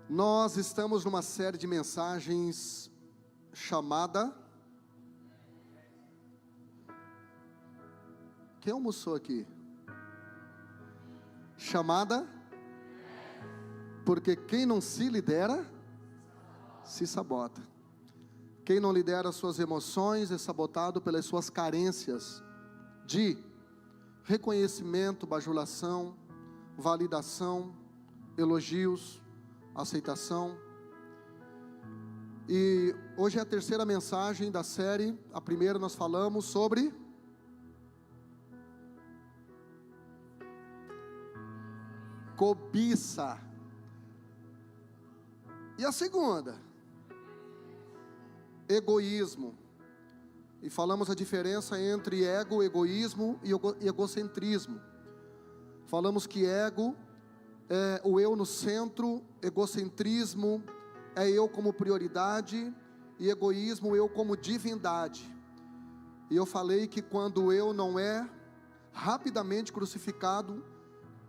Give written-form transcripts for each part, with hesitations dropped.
Nós estamos numa série de mensagens chamada... Quem almoçou aqui? Chamada... Porque quem não se lidera, se sabota. Quem não lidera suas emoções é sabotado pelas suas carências de reconhecimento, bajulação, validação, elogios, aceitação. E hoje é a terceira mensagem da série. A primeira nós falamos sobre cobiça. E a segunda, egoísmo. E falamos a diferença entre ego, egoísmo e egocentrismo. Falamos que ego é o eu no centro, egocentrismo é eu como prioridade e egoísmo eu como divindade. E eu falei que quando o eu não é rapidamente crucificado,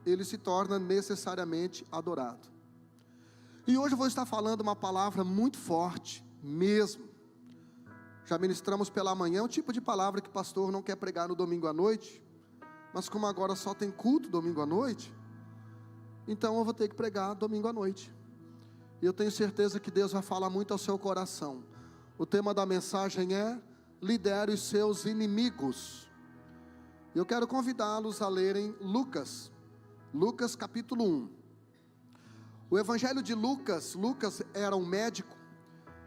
ele se torna necessariamente adorado. E hoje eu vou estar falando uma palavra muito forte mesmo. Já ministramos pela manhã, o tipo de palavra que o pastor não quer pregar no domingo à noite, mas como agora só tem culto domingo à noite, então eu vou ter que pregar domingo à noite. E eu tenho certeza que Deus vai falar muito ao seu coração. O tema da mensagem é: lidere os seus inimigos. Eu quero convidá-los a lerem Lucas capítulo 1. O evangelho de Lucas era um médico.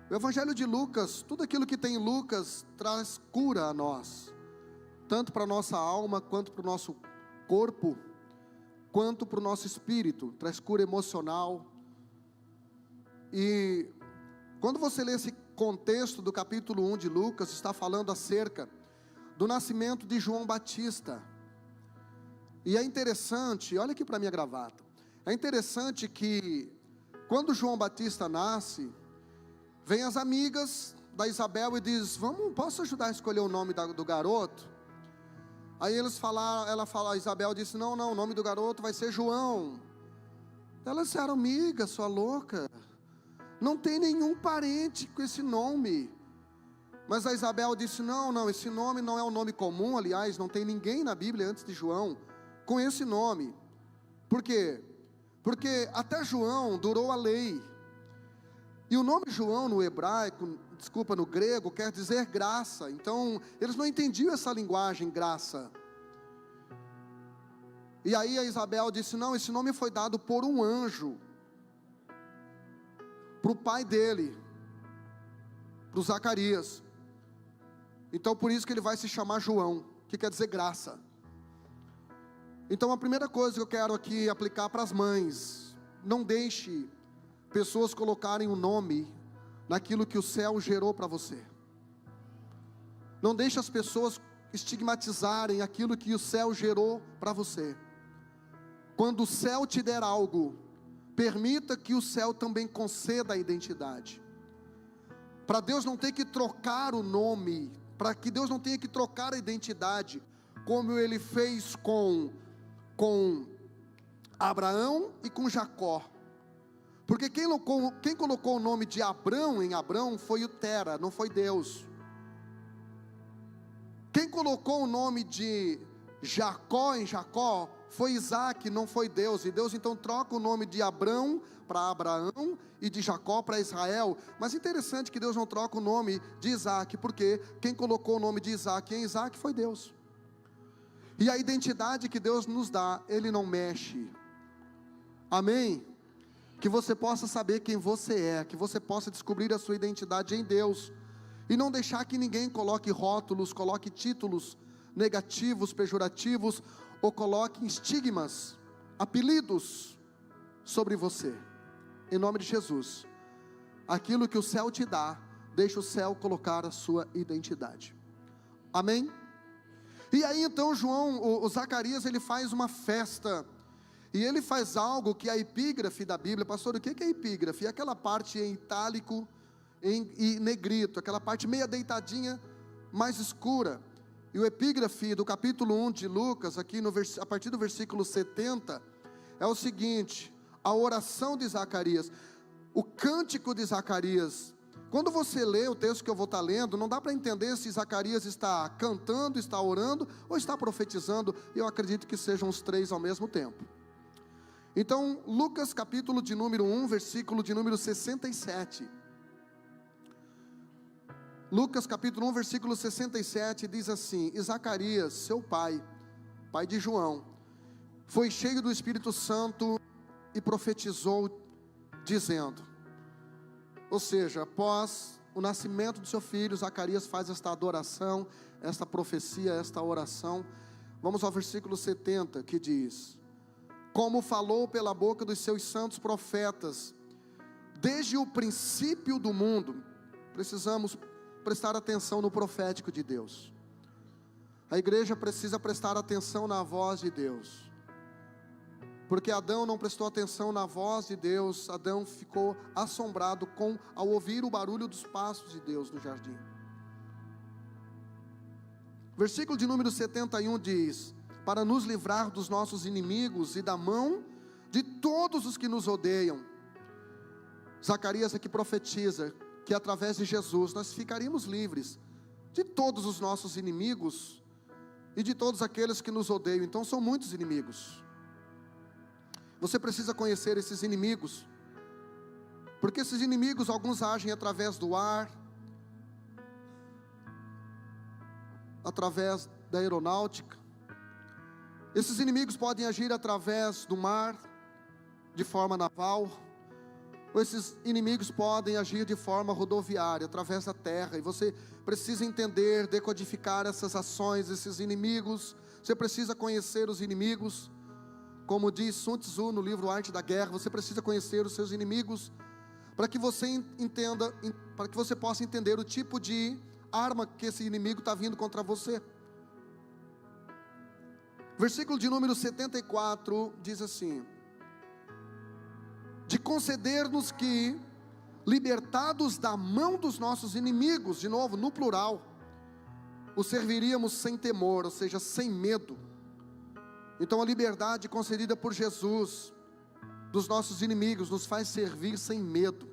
O evangelho de Lucas, tudo aquilo que tem em Lucas traz cura a nós, tanto para a nossa alma, quanto para o nosso corpo, quanto para o nosso espírito, traz cura emocional. E quando você lê esse contexto do capítulo 1 de Lucas, está falando acerca do nascimento de João Batista. E é interessante, olha aqui para a minha gravata, é interessante que quando João Batista nasce, vem as amigas da Isabel e diz: posso ajudar a escolher o nome do garoto? Aí a Isabel disse: não, o nome do garoto vai ser João. Elas disseram: amiga, sua louca, não tem nenhum parente com esse nome. Mas a Isabel disse: não, esse nome não é um nome comum. Aliás, não tem ninguém na Bíblia antes de João com esse nome. Por quê? Porque até João durou a lei. E o nome João no hebraico, no grego, quer dizer graça. Então, eles não entendiam essa linguagem, graça. E aí a Isabel disse: não, esse nome foi dado por um anjo para o pai dele, para o Zacarias. Então por isso que ele vai se chamar João, que quer dizer graça. Então a primeira coisa que eu quero aqui aplicar para as mães: não deixe pessoas colocarem um nome naquilo que o céu gerou para você. Não deixe as pessoas estigmatizarem aquilo que o céu gerou para você. Quando o céu te der algo, permita que o céu também conceda a identidade. Para Deus não ter que trocar o nome, para que Deus não tenha que trocar a identidade, como Ele fez com Abraão e com Jacó. Porque quem colocou o nome de Abrão em Abrão foi o Tera, não foi Deus. Quem colocou o nome de Jacó em Jacó foi Isaac, não foi Deus. E Deus então troca o nome de Abrão para Abraão e de Jacó para Israel. Mas interessante que Deus não troca o nome de Isaac, porque quem colocou o nome de Isaac em Isaac foi Deus. E a identidade que Deus nos dá, Ele não mexe. Amém? Que você possa saber quem você é, que você possa descobrir a sua identidade em Deus, e não deixar que ninguém coloque rótulos, coloque títulos negativos, pejorativos, ou coloque estigmas, apelidos sobre você. Em nome de Jesus, aquilo que o céu te dá, deixa o céu colocar a sua identidade. Amém? E aí então o Zacarias, ele faz uma festa. E ele faz algo que a epígrafe da Bíblia, pastor, o que é epígrafe? É aquela parte em itálico e negrito, aquela parte meia deitadinha, mais escura. E o epígrafe do capítulo 1 de Lucas, aqui a partir do versículo 70, é o seguinte: a oração de Zacarias. o cântico de Zacarias. Quando você lê o texto que eu vou estar lendo, não dá para entender se Zacarias está cantando, está orando ou está profetizando. Eu acredito que sejam os três ao mesmo tempo. Então, Lucas capítulo de número 1, versículo de número 67. Lucas capítulo 1, versículo 67 diz assim: E Zacarias, seu pai, pai de João, foi cheio do Espírito Santo e profetizou, dizendo. Ou seja, após o nascimento do seu filho, Zacarias faz esta adoração, esta profecia, esta oração. Vamos ao versículo 70, que diz: Como falou pela boca dos seus santos profetas, desde o princípio do mundo. Precisamos prestar atenção no profético de Deus. A igreja precisa prestar atenção na voz de Deus. Porque Adão não prestou atenção na voz de Deus. Adão ficou assombrado ao ouvir o barulho dos passos de Deus no jardim. Versículo de número 71 diz: Para nos livrar dos nossos inimigos e da mão de todos os que nos odeiam. Zacarias aqui profetiza que através de Jesus nós ficaríamos livres de todos os nossos inimigos e de todos aqueles que nos odeiam. Então são muitos inimigos. Você precisa conhecer esses inimigos, porque esses inimigos, alguns agem através do ar, através da aeronáutica. Esses inimigos podem agir através do mar, de forma naval, ou esses inimigos podem agir de forma rodoviária, através da terra. E você precisa entender, decodificar essas ações, esses inimigos. Você precisa conhecer os inimigos. Como diz Sun Tzu no livro Arte da Guerra, você precisa conhecer os seus inimigos, para que você entenda, para que você possa entender o tipo de arma que esse inimigo está vindo contra você. Versículo de número 74 diz assim: De conceder-nos que, libertados da mão dos nossos inimigos, de novo no plural, os serviríamos sem temor, ou seja, sem medo. Então a liberdade concedida por Jesus dos nossos inimigos nos faz servir sem medo.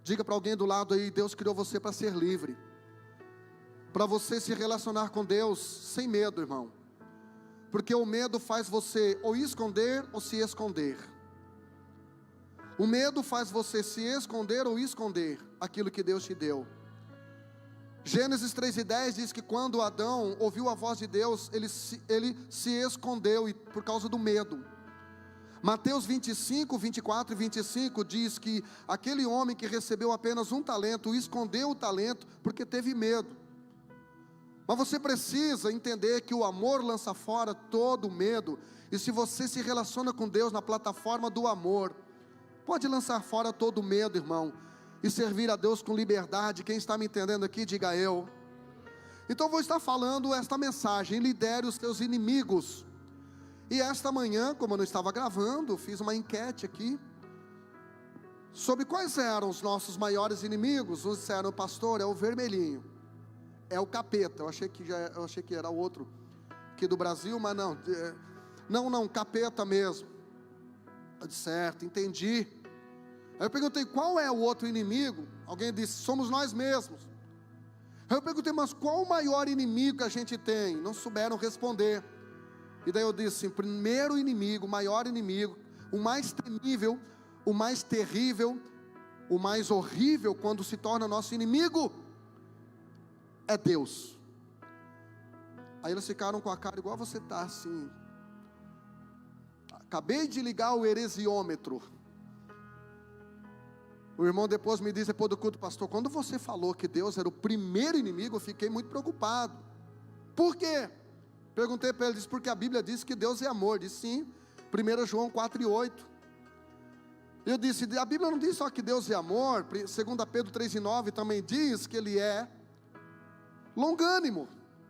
Diga para alguém do lado aí: Deus criou você para ser livre, para você se relacionar com Deus sem medo, irmão. Porque o medo faz você ou esconder ou se esconder. O medo faz você se esconder ou esconder aquilo que Deus te deu. Gênesis 3:10 diz que quando Adão ouviu a voz de Deus, ele se escondeu por causa do medo. Mateus 25, 24 e 25 diz que aquele homem que recebeu apenas um talento, escondeu o talento porque teve medo. Mas você precisa entender que o amor lança fora todo medo. E se você se relaciona com Deus na plataforma do amor, pode lançar fora todo medo, irmão, e servir a Deus com liberdade. Quem está me entendendo aqui, diga eu. Então vou estar falando esta mensagem: lidere os teus inimigos. E esta manhã, como eu não estava gravando, fiz uma enquete aqui sobre quais eram os nossos maiores inimigos. Uns disseram: pastor, é o vermelhinho, é o capeta. Eu achei que era o outro aqui do Brasil, mas não, capeta mesmo. Eu disse: certo, entendi. Aí eu perguntei: qual é o outro inimigo? Alguém disse: somos nós mesmos. Aí eu perguntei: mas qual o maior inimigo que a gente tem? Não souberam responder. E daí eu disse assim: primeiro inimigo, o maior inimigo, o mais temível, o mais terrível, o mais horrível quando se torna nosso inimigo, é Deus. Aí eles ficaram com a cara igual você está assim. Acabei de ligar o heresiômetro. O irmão depois me disse, depois do culto: pastor, quando você falou que Deus era o primeiro inimigo, eu fiquei muito preocupado. Por quê? Perguntei para ele, disse: porque a Bíblia diz que Deus é amor. Disse: sim, 1 João 4:8. Eu disse: a Bíblia não diz só que Deus é amor, 2 Pedro 3:9 também diz que Ele é longânimo.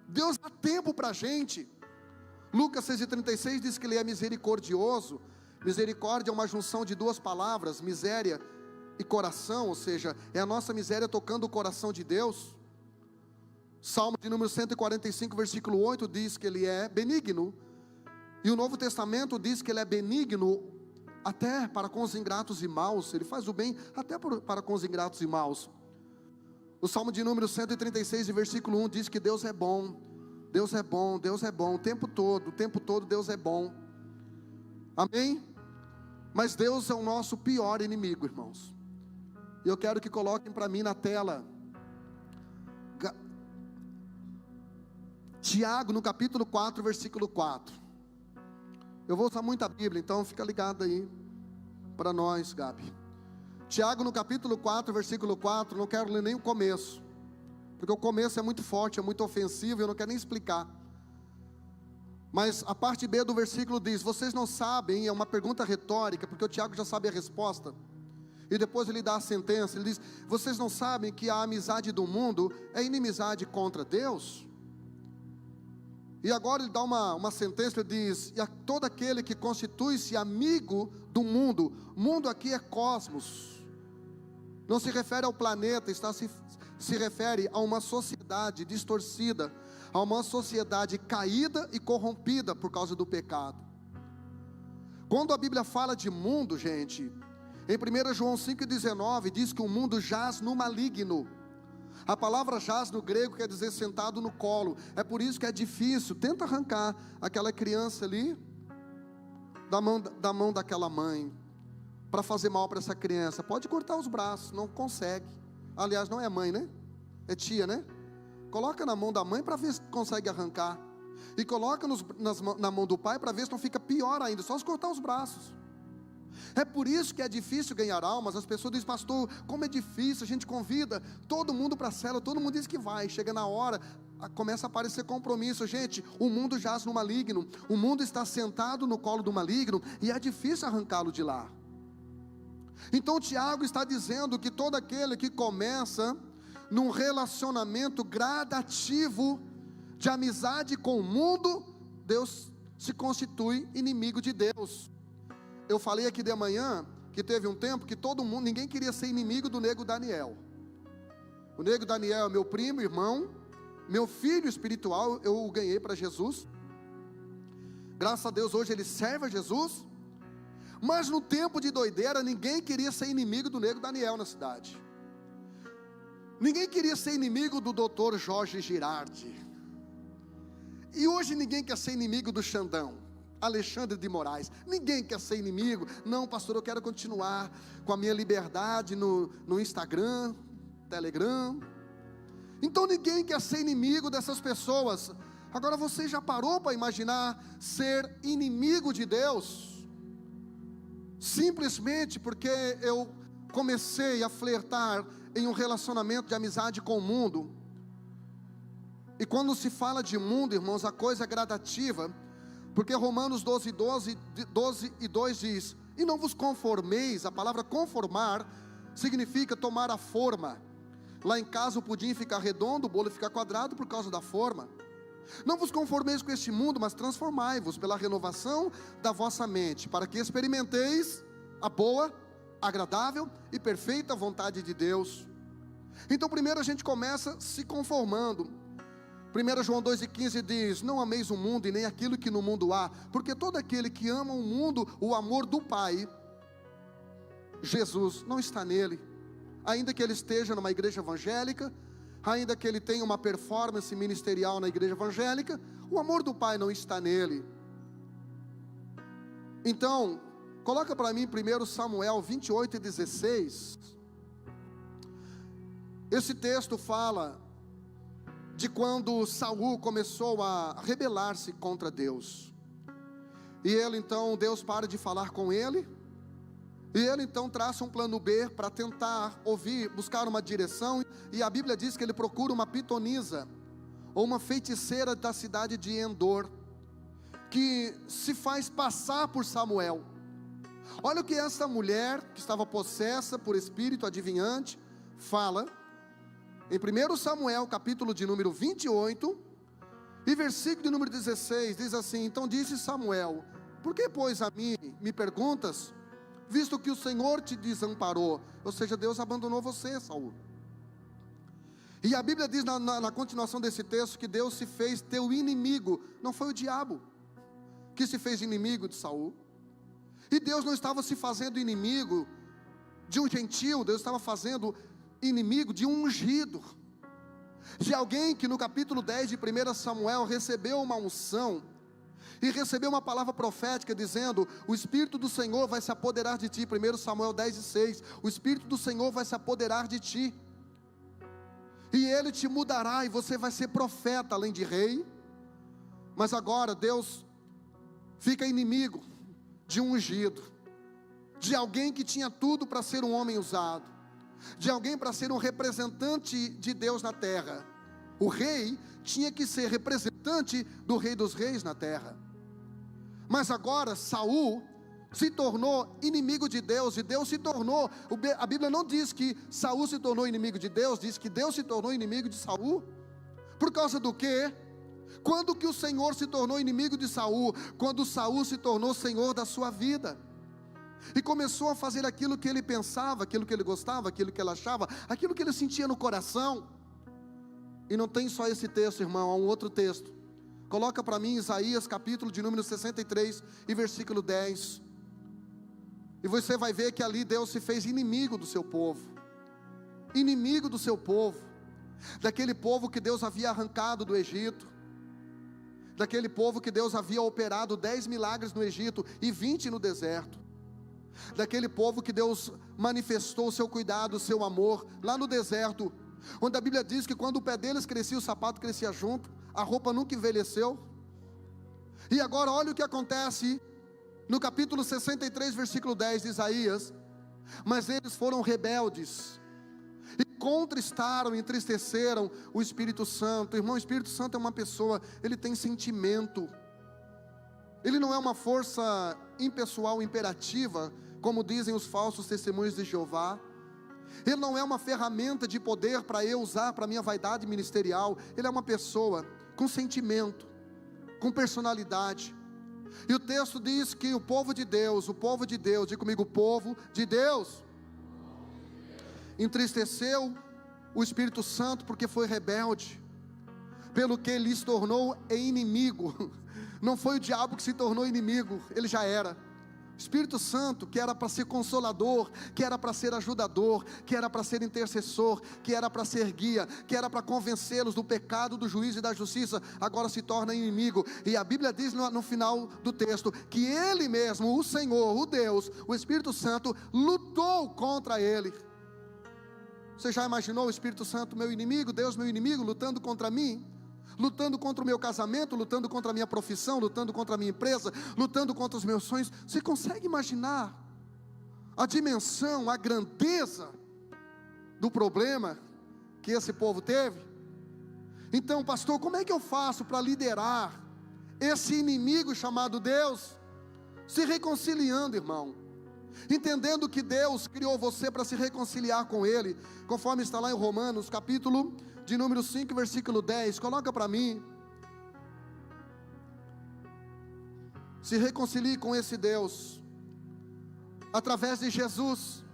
Deus dá tempo para a gente. Lucas 6:36 diz que Ele é misericordioso. Misericórdia é uma junção de duas palavras, miséria e coração, ou seja, é a nossa miséria tocando o coração de Deus. Salmo de número 145, versículo 8 diz que Ele é benigno. E o Novo Testamento diz que Ele é benigno até para com os ingratos e maus. Ele faz o bem até para com os ingratos e maus. O Salmo de número 136, versículo 1 diz que Deus é bom. Deus é bom, Deus é bom, o tempo todo Deus é bom. Amém? Mas Deus é o nosso pior inimigo, irmãos. E eu quero que coloquem para mim na tela Tiago, no capítulo 4, versículo 4. Eu vou usar muito a Bíblia, então fica ligado aí para nós, Gabi. Tiago, no capítulo 4, versículo 4, não quero ler nem o começo, porque o começo é muito forte, é muito ofensivo, eu não quero nem explicar. Mas a parte B do versículo diz: vocês não sabem, é uma pergunta retórica, porque o Tiago já sabe a resposta. E depois ele dá a sentença, ele diz: vocês não sabem que a amizade do mundo é inimizade contra Deus? E agora ele dá uma sentença, ele diz: e a todo aquele que constitui-se amigo do mundo, mundo aqui é cosmos, não se refere ao planeta, se refere a uma sociedade distorcida, a uma sociedade caída e corrompida por causa do pecado. Quando a Bíblia fala de mundo, gente, em 1 João 5,19 diz que o mundo jaz no maligno. A palavra jaz no grego quer dizer sentado no colo. É por isso que é difícil. Tenta arrancar aquela criança ali da mão daquela mãe, para fazer mal para essa criança. Pode cortar os braços, não consegue. Aliás, não é mãe, né? É tia, né? Coloca na mão da mãe para ver se consegue arrancar. E coloca na mão do pai para ver se não fica pior ainda, só se cortar os braços. É por isso que é difícil ganhar almas. As pessoas dizem: pastor, como é difícil, a gente convida todo mundo para a célula, todo mundo diz que vai, chega na hora, começa a aparecer compromisso. Gente, o mundo jaz no maligno, o mundo está sentado no colo do maligno, e é difícil arrancá-lo de lá. Então Tiago está dizendo que todo aquele que começa num relacionamento gradativo de amizade com o mundo, Deus se constitui inimigo de Deus. Eu falei aqui de manhã que teve um tempo que ninguém queria ser inimigo do nego Daniel. O nego Daniel é meu primo, irmão, meu filho espiritual. Eu o ganhei para Jesus. Graças a Deus hoje ele serve a Jesus. Mas no tempo de doideira, ninguém queria ser inimigo do nego Daniel na cidade. Ninguém queria ser inimigo do doutor Jorge Girardi. E hoje ninguém quer ser inimigo do Xandão, Alexandre de Moraes. Ninguém quer ser inimigo. Não, pastor, eu quero continuar com a minha liberdade no Instagram, Telegram. Então ninguém quer ser inimigo dessas pessoas. Agora, você já parou para imaginar ser inimigo de Deus? Simplesmente porque eu comecei a flertar em um relacionamento de amizade com o mundo. E quando se fala de mundo, irmãos, a coisa é gradativa. Porque Romanos 12 e 2 diz: e não vos conformeis. A palavra conformar significa tomar a forma. Lá em casa o pudim fica redondo, o bolo fica quadrado por causa da forma. Não vos conformeis com este mundo, mas transformai-vos pela renovação da vossa mente, para que experimenteis a boa, agradável e perfeita vontade de Deus. Então primeiro a gente começa se conformando. 1 João 2,15 diz: não ameis o mundo e nem aquilo que no mundo há, porque todo aquele que ama o mundo, o amor do Pai, Jesus, não está nele. Ainda que ele esteja numa igreja evangélica, ainda que ele tenha uma performance ministerial na igreja evangélica, o amor do Pai não está nele. Então, coloca para mim 1 Samuel 28:16. Esse texto fala de quando Saul começou a rebelar-se contra Deus. E ele então, Deus para de falar com ele. E ele então traça um plano B para tentar buscar uma direção. E a Bíblia diz que ele procura uma pitonisa, ou uma feiticeira da cidade de Endor, que se faz passar por Samuel. Olha o que essa mulher, que estava possessa por espírito adivinhante, fala. Em 1 Samuel, capítulo de número 28, e versículo de número 16, diz assim: então disse Samuel: por que pois a mim me perguntas, visto que o Senhor te desamparou? Ou seja, Deus abandonou você, Saul. E a Bíblia diz na continuação desse texto que Deus se fez teu inimigo. Não foi o diabo que se fez inimigo de Saul. E Deus não estava se fazendo inimigo de um gentil, Deus estava fazendo inimigo de um ungido, de alguém que no capítulo 10 de 1 Samuel recebeu uma unção, e recebeu uma palavra profética dizendo: o Espírito do Senhor vai se apoderar de ti. 1 Samuel 10:6, o Espírito do Senhor vai se apoderar de ti, e Ele te mudará, e você vai ser profeta além de rei. Mas agora Deus fica inimigo de um ungido, de alguém que tinha tudo para ser um homem usado, de alguém para ser um representante de Deus na terra. O rei tinha que ser representante do Rei dos Reis na terra. Mas agora Saul se tornou inimigo de Deus, e Deus se tornou, a Bíblia não diz que Saul se tornou inimigo de Deus, diz que Deus se tornou inimigo de Saul. Por causa do quê? Quando que o Senhor se tornou inimigo de Saul? Quando Saul se tornou senhor da sua vida, e começou a fazer aquilo que ele pensava, aquilo que ele gostava, aquilo que ele achava, aquilo que ele sentia no coração. E não tem só esse texto, irmão, há um outro texto. Coloca para mim Isaías capítulo de número 63 e versículo 10. E você vai ver que ali Deus se fez inimigo do seu povo. Inimigo do seu povo. Daquele povo que Deus havia arrancado do Egito. Daquele povo que Deus havia operado 10 milagres no Egito e 20 no deserto. Daquele povo que Deus manifestou o seu cuidado, o seu amor, lá no deserto, onde a Bíblia diz que quando o pé deles crescia, o sapato crescia junto, a roupa nunca envelheceu. E agora olha o que acontece no capítulo 63, versículo 10 de Isaías: mas eles foram rebeldes, e contristaram, entristeceram o Espírito Santo. Irmão, o Espírito Santo é uma pessoa, ele tem sentimento, ele não é uma força impessoal, imperativa, como dizem os falsos testemunhos de Jeová. Ele não é uma ferramenta de poder para eu usar para minha vaidade ministerial. Ele é uma pessoa com sentimento, com personalidade. E o texto diz que o povo de Deus, diga comigo, o povo de Deus, entristeceu o Espírito Santo porque foi rebelde, pelo que ele se tornou inimigo. Não foi o diabo que se tornou inimigo, ele já era. O Espírito Santo, que era para ser consolador, que era para ser ajudador, que era para ser intercessor, que era para ser guia, que era para convencê-los do pecado, do juízo e da justiça, agora se torna inimigo. E a Bíblia diz no final do texto, que ele mesmo, o Senhor, o Deus, o Espírito Santo, lutou contra ele. Você já imaginou o Espírito Santo meu inimigo, Deus meu inimigo, lutando contra mim? Lutando contra o meu casamento, lutando contra a minha profissão, lutando contra a minha empresa, lutando contra os meus sonhos. Você consegue imaginar a dimensão, a grandeza do problema que esse povo teve? Então, pastor, como é que eu faço para liderar esse inimigo chamado Deus? Se reconciliando, irmão, entendendo que Deus criou você para se reconciliar com Ele, conforme está lá em Romanos, capítulo de número 5, versículo 10, coloca para mim. Se reconcilie com esse Deus, através de Jesus.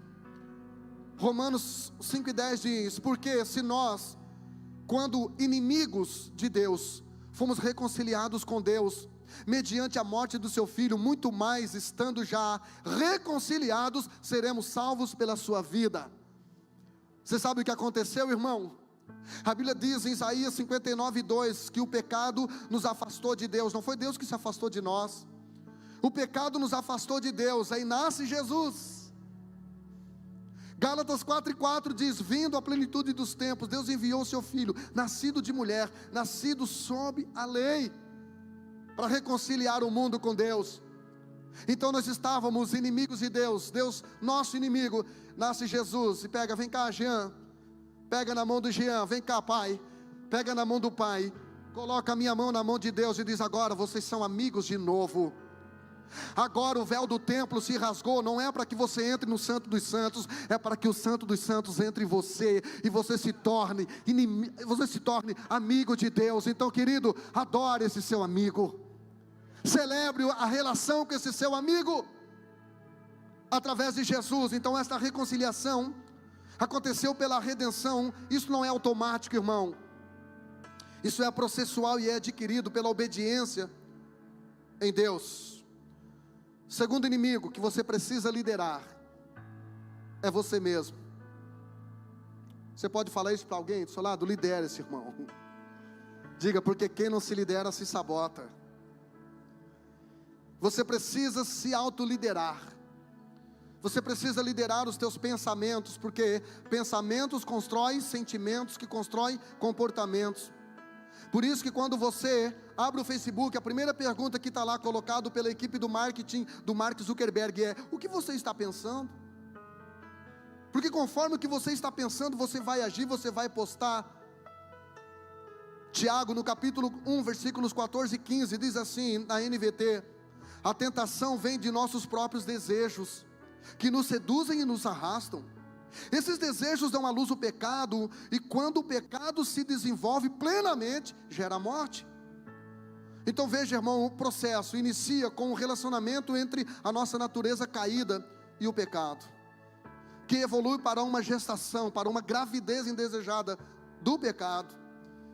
Romanos 5 e 10 diz: porque se nós, quando inimigos de Deus, fomos reconciliados com Deus, mediante a morte do seu Filho, muito mais, estando já reconciliados, seremos salvos pela sua vida. Você sabe o que aconteceu, irmão? A Bíblia diz em Isaías 59, 2, que o pecado nos afastou de Deus. Não foi Deus que se afastou de nós, o pecado nos afastou de Deus. Aí nasce Jesus. Gálatas 4 e 4 diz: vindo à plenitude dos tempos, Deus enviou o seu Filho, nascido de mulher, nascido sob a lei, para reconciliar o mundo com Deus. Então nós estávamos inimigos de Deus, Deus nosso inimigo. Nasce Jesus e pega, vem cá Jean, pega na mão do Jean, vem cá pai, pega na mão do pai, coloca a minha mão na mão de Deus e diz: agora vocês são amigos de novo. Agora o véu do templo se rasgou, não é para que você entre no Santo dos Santos, é para que o Santo dos Santos entre em você, e você se torne amigo de Deus. Então, querido, adore esse seu amigo, celebre a relação com esse seu amigo, através de Jesus. Então esta reconciliação aconteceu pela redenção. Isso não é automático, irmão, isso é processual e é adquirido pela obediência em Deus. Segundo inimigo que você precisa liderar é você mesmo. Você pode falar isso para alguém do seu lado? Lidere esse irmão. Diga, porque quem não se lidera se sabota. Você precisa se autoliderar. Você precisa liderar os teus pensamentos, porque pensamentos constroem sentimentos, que constroem comportamentos. Por isso que quando você abre o Facebook, a primeira pergunta que está lá colocado pela equipe do marketing do Mark Zuckerberg é: o que você está pensando? Porque conforme o que você está pensando, você vai agir, você vai postar. Tiago, no capítulo 1, versículos 14 e 15, diz assim, na NVT: a tentação vem de nossos próprios desejos, que nos seduzem e nos arrastam. Esses desejos dão à luz o pecado, e quando o pecado se desenvolve plenamente, gera morte. Então veja, irmão, o processo inicia com o relacionamento entre a nossa natureza caída e o pecado, que evolui para uma gestação, para uma gravidez indesejada do pecado,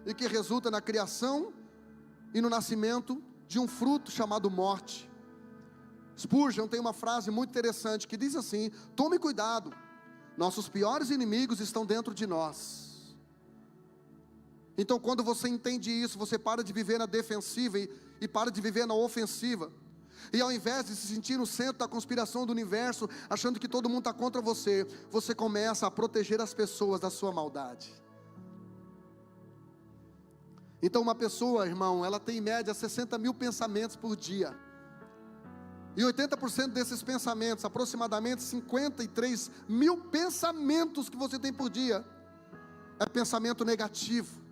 e que resulta na criação e no nascimento de um fruto chamado morte. Spurgeon tem uma frase muito interessante que diz assim: tome cuidado, nossos piores inimigos estão dentro de nós. Então quando você entende isso, você para de viver na defensiva e para de viver na ofensiva. E ao invés de se sentir no centro da conspiração do universo, achando que todo mundo está contra você, você começa a proteger as pessoas da sua maldade. Então uma pessoa, irmão, ela tem em média 60 mil pensamentos por dia. E 80% desses pensamentos, aproximadamente 53 mil pensamentos que você tem por dia, é pensamento negativo.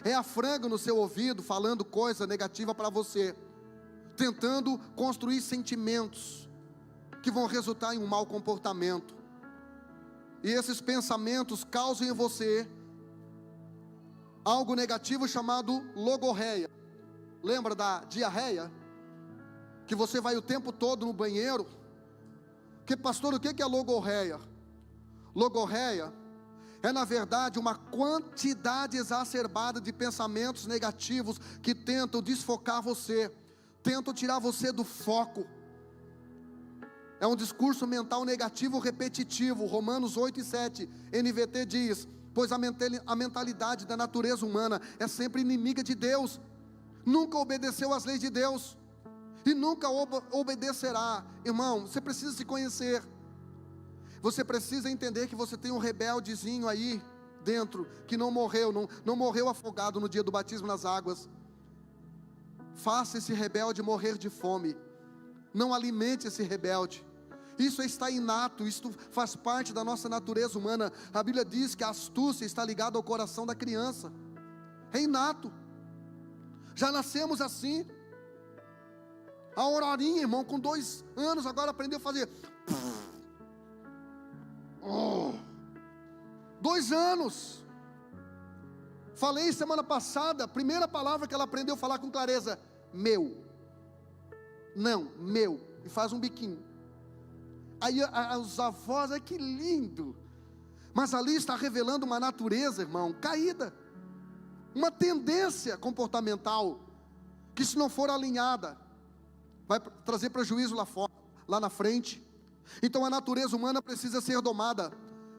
É a franga no seu ouvido falando coisa negativa para você, tentando construir sentimentos que vão resultar em um mau comportamento. E esses pensamentos causam em você algo negativo chamado logorreia. Lembra da diarreia? Que você vai o tempo todo no banheiro. Que pastor, o que é logorreia? Logorreia é na verdade uma quantidade exacerbada de pensamentos negativos que tentam desfocar você, tentam tirar você do foco. É um discurso mental negativo repetitivo. Romanos 8:7, NVT diz: pois a mentalidade da natureza humana é sempre inimiga de Deus, nunca obedeceu às leis de Deus e nunca obedecerá. Irmão, você precisa se conhecer. Você precisa entender que você tem um rebeldezinho aí dentro, que não morreu, não morreu afogado no dia do batismo nas águas. Faça esse rebelde morrer de fome. Não alimente esse rebelde. Isso está inato, isso faz parte da nossa natureza humana. A Bíblia diz que a astúcia está ligada ao coração da criança. É inato. Já nascemos assim. A Aurorinha, irmão, com 2 anos, agora aprendeu a fazer. 2 anos. Falei semana passada, a primeira palavra que ela aprendeu a falar com clareza: meu. Não, meu. E faz um biquinho. Aí os avós, que lindo. Mas ali está revelando uma natureza, irmão, caída. Uma tendência comportamental, que se não for alinhada, vai trazer prejuízo lá na frente. Então a natureza humana precisa ser domada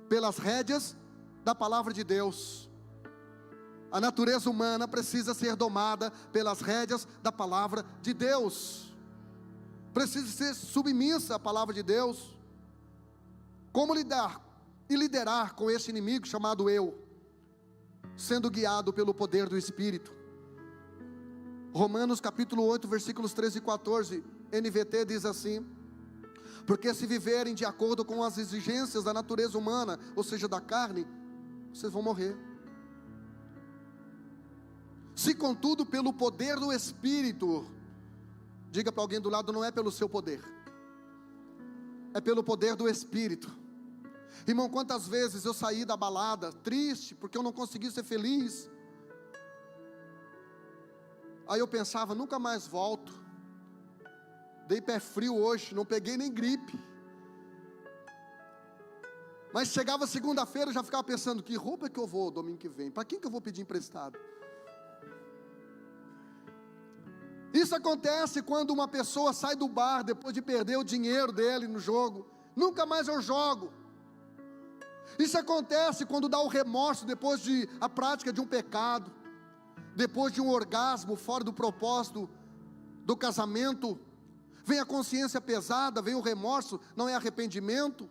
pelas rédeas da palavra de Deus. A natureza humana precisa ser domada pelas rédeas da palavra de Deus. Precisa ser submissa à palavra de Deus. Como lidar e liderar com esse inimigo chamado eu? Sendo guiado pelo poder do Espírito. Romanos capítulo 8, versículos 13 e 14, NVT diz assim: porque se viverem de acordo com as exigências da natureza humana, ou seja, da carne, vocês vão morrer. Se contudo pelo poder do Espírito, diga para alguém do lado: não é pelo seu poder, é pelo poder do Espírito. Irmão, quantas vezes eu saí da balada triste, porque eu não consegui ser feliz. Aí eu pensava: nunca mais volto. Dei pé frio hoje, não peguei nem gripe. Mas chegava segunda-feira, eu já ficava pensando: que roupa que eu vou domingo que vem? Para quem que eu vou pedir emprestado? Isso acontece quando uma pessoa sai do bar depois de perder o dinheiro dele no jogo. Nunca mais eu jogo. Isso acontece quando dá o remorso depois de a prática de um pecado, depois de um orgasmo fora do propósito do casamento. Vem a consciência pesada, vem o remorso, não é arrependimento.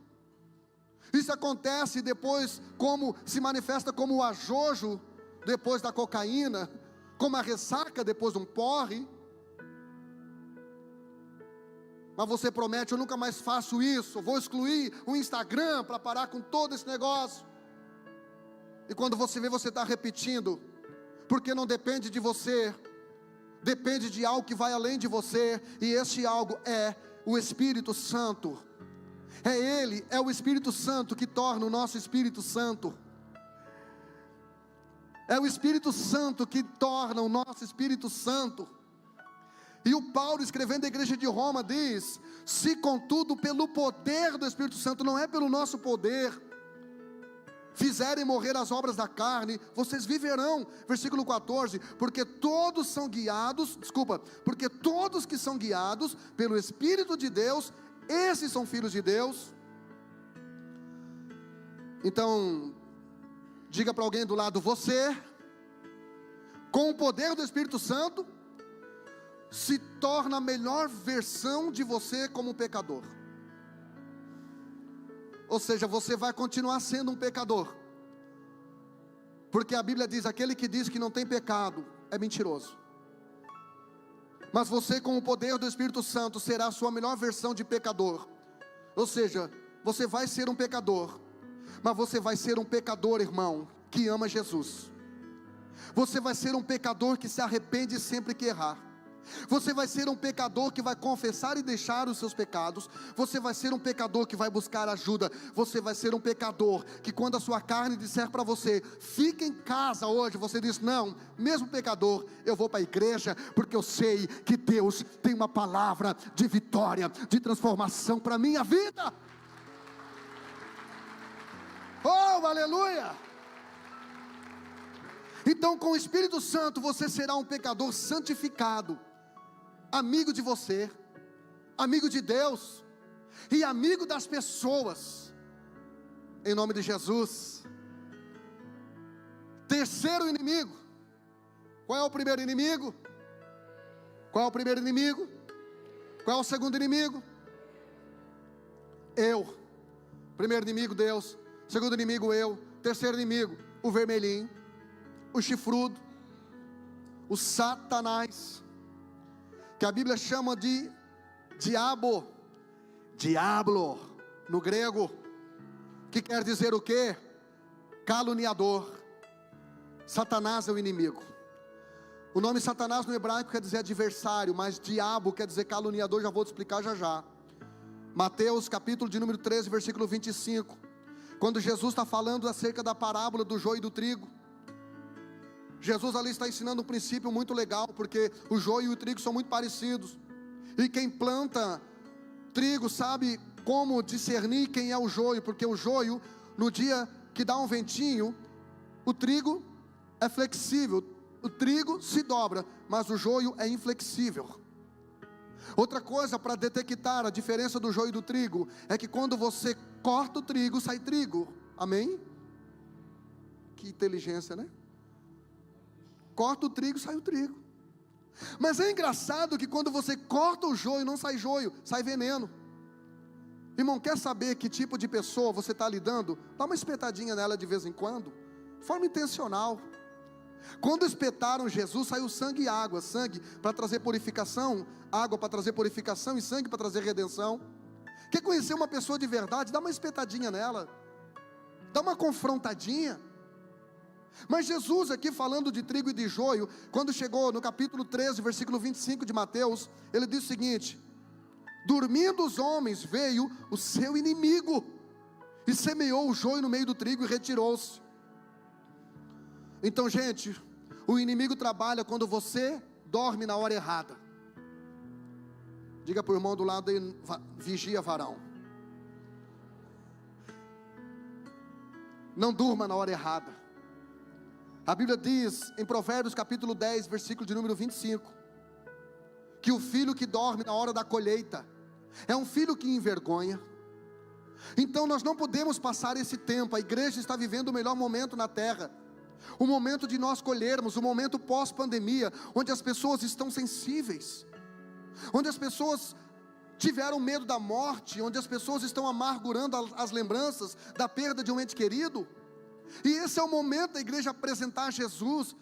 Isso acontece depois, como se manifesta como o ajojo depois da cocaína, como a ressaca depois de um porre. Mas você promete: eu nunca mais faço isso, vou excluir o Instagram para parar com todo esse negócio. E quando você vê, você está repetindo, porque não depende de você, depende de algo que vai além de você, e esse algo é o Espírito Santo. É Ele, é o Espírito Santo que torna o nosso Espírito Santo. É o Espírito Santo que torna o nosso Espírito Santo. E o Paulo, escrevendo à igreja de Roma, diz: se contudo pelo poder do Espírito Santo, não é pelo nosso poder, fizerem morrer as obras da carne, vocês viverão. Versículo 14, porque todos que são guiados pelo Espírito de Deus, esses são filhos de Deus. Então, diga para alguém do lado: você, com o poder do Espírito Santo, se torna a melhor versão de você como um pecador. Ou seja, você vai continuar sendo um pecador, porque a Bíblia diz: aquele que diz que não tem pecado é mentiroso. Mas você, com o poder do Espírito Santo, será a sua melhor versão de pecador. Ou seja, você vai ser um pecador, mas você vai ser um pecador, irmão, que ama Jesus. Você vai ser um pecador que se arrepende sempre que errar. Você vai ser um pecador que vai confessar e deixar os seus pecados. Você vai ser um pecador que vai buscar ajuda. Você vai ser um pecador que, quando a sua carne disser para você: fica em casa hoje, você diz: não, mesmo pecador, eu vou para a igreja, porque eu sei que Deus tem uma palavra de vitória, de transformação para a minha vida. Oh, aleluia! Então, com o Espírito Santo, você será um pecador santificado, amigo de você, amigo de Deus e amigo das pessoas, em nome de Jesus. Terceiro inimigo. Qual é o primeiro inimigo? Qual é o primeiro inimigo? Qual é o segundo inimigo? Eu. Primeiro inimigo, Deus. Segundo inimigo, eu. Terceiro inimigo, o vermelhinho, o chifrudo, o Satanás, que a Bíblia chama de diabo, diablo no grego, que quer dizer o quê? Caluniador. Satanás é o inimigo. O nome Satanás no hebraico quer dizer adversário, mas diabo quer dizer caluniador. Já vou te explicar já. Mateus capítulo de número 13, versículo 25, quando Jesus está falando acerca da parábola do joio e do trigo, Jesus ali está ensinando um princípio muito legal, porque o joio e o trigo são muito parecidos, e quem planta trigo sabe como discernir quem é o joio, porque o joio, no dia que dá um ventinho, o trigo é flexível, o trigo se dobra, mas o joio é inflexível. Outra coisa para detectar a diferença do joio e do trigo, é que quando você corta o trigo, sai trigo, amém? Que inteligência, né? Corta o trigo, sai o trigo. Mas é engraçado que quando você corta o joio, não sai joio, sai veneno. Irmão, quer saber que tipo de pessoa você está lidando? Dá uma espetadinha nela de vez em quando, de forma intencional. Quando espetaram Jesus, saiu sangue e água. Sangue para trazer purificação, água para trazer purificação e sangue para trazer redenção. Quer conhecer uma pessoa de verdade? Dá uma espetadinha nela, dá uma confrontadinha. Mas Jesus aqui, falando de trigo e de joio, quando chegou no capítulo 13, versículo 25 de Mateus, ele diz o seguinte: dormindo os homens, veio o seu inimigo e semeou o joio no meio do trigo e retirou-se. Então, gente, o inimigo trabalha quando você dorme na hora errada. Diga para o irmão do lado aí: vigia, varão. Não durma na hora errada. A Bíblia diz em Provérbios capítulo 10, versículo de número 25: que o filho que dorme na hora da colheita é um filho que envergonha. Então nós não podemos passar esse tempo. A igreja está vivendo o melhor momento na terra, o momento de nós colhermos, o momento pós-pandemia, onde as pessoas estão sensíveis, onde as pessoas tiveram medo da morte, onde as pessoas estão amargurando as lembranças da perda de um ente querido. E esse é o momento da igreja apresentar Jesus.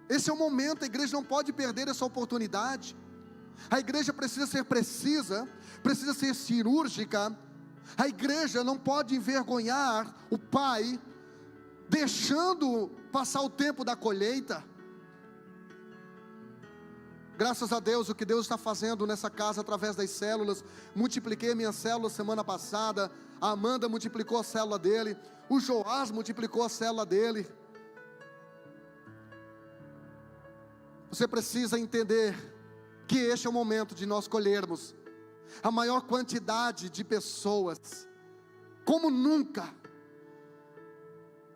Esse é o momento, a igreja não pode perder essa oportunidade. A igreja precisa ser precisa, precisa ser cirúrgica. A igreja não pode envergonhar o pai, deixando passar o tempo da colheita. Graças a Deus, o que Deus está fazendo nessa casa através das células. Multipliquei a minha célula semana passada. A Amanda multiplicou a célula dele. O Joás multiplicou a célula dele. Você precisa entender que este é o momento de nós colhermos a maior quantidade de pessoas, como nunca.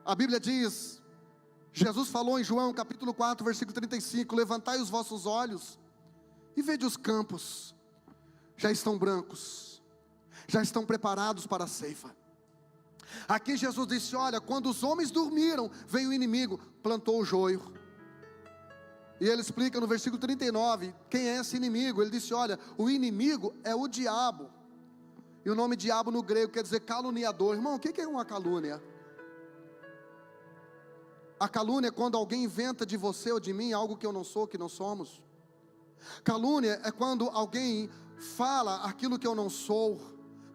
A Bíblia diz, Jesus falou em João capítulo 4, versículo 35, levantai os vossos olhos e vede os campos, já estão brancos, já estão preparados para a ceifa. Aqui Jesus disse, olha, quando os homens dormiram, veio o inimigo, plantou o joio. E ele explica no versículo 39, quem é esse inimigo? Ele disse, olha, o inimigo é o diabo. E o nome diabo no grego quer dizer caluniador. Irmão, o que é uma calúnia? A calúnia é quando alguém inventa de você ou de mim algo que eu não sou, que não somos. Calúnia é quando alguém fala aquilo que eu não sou.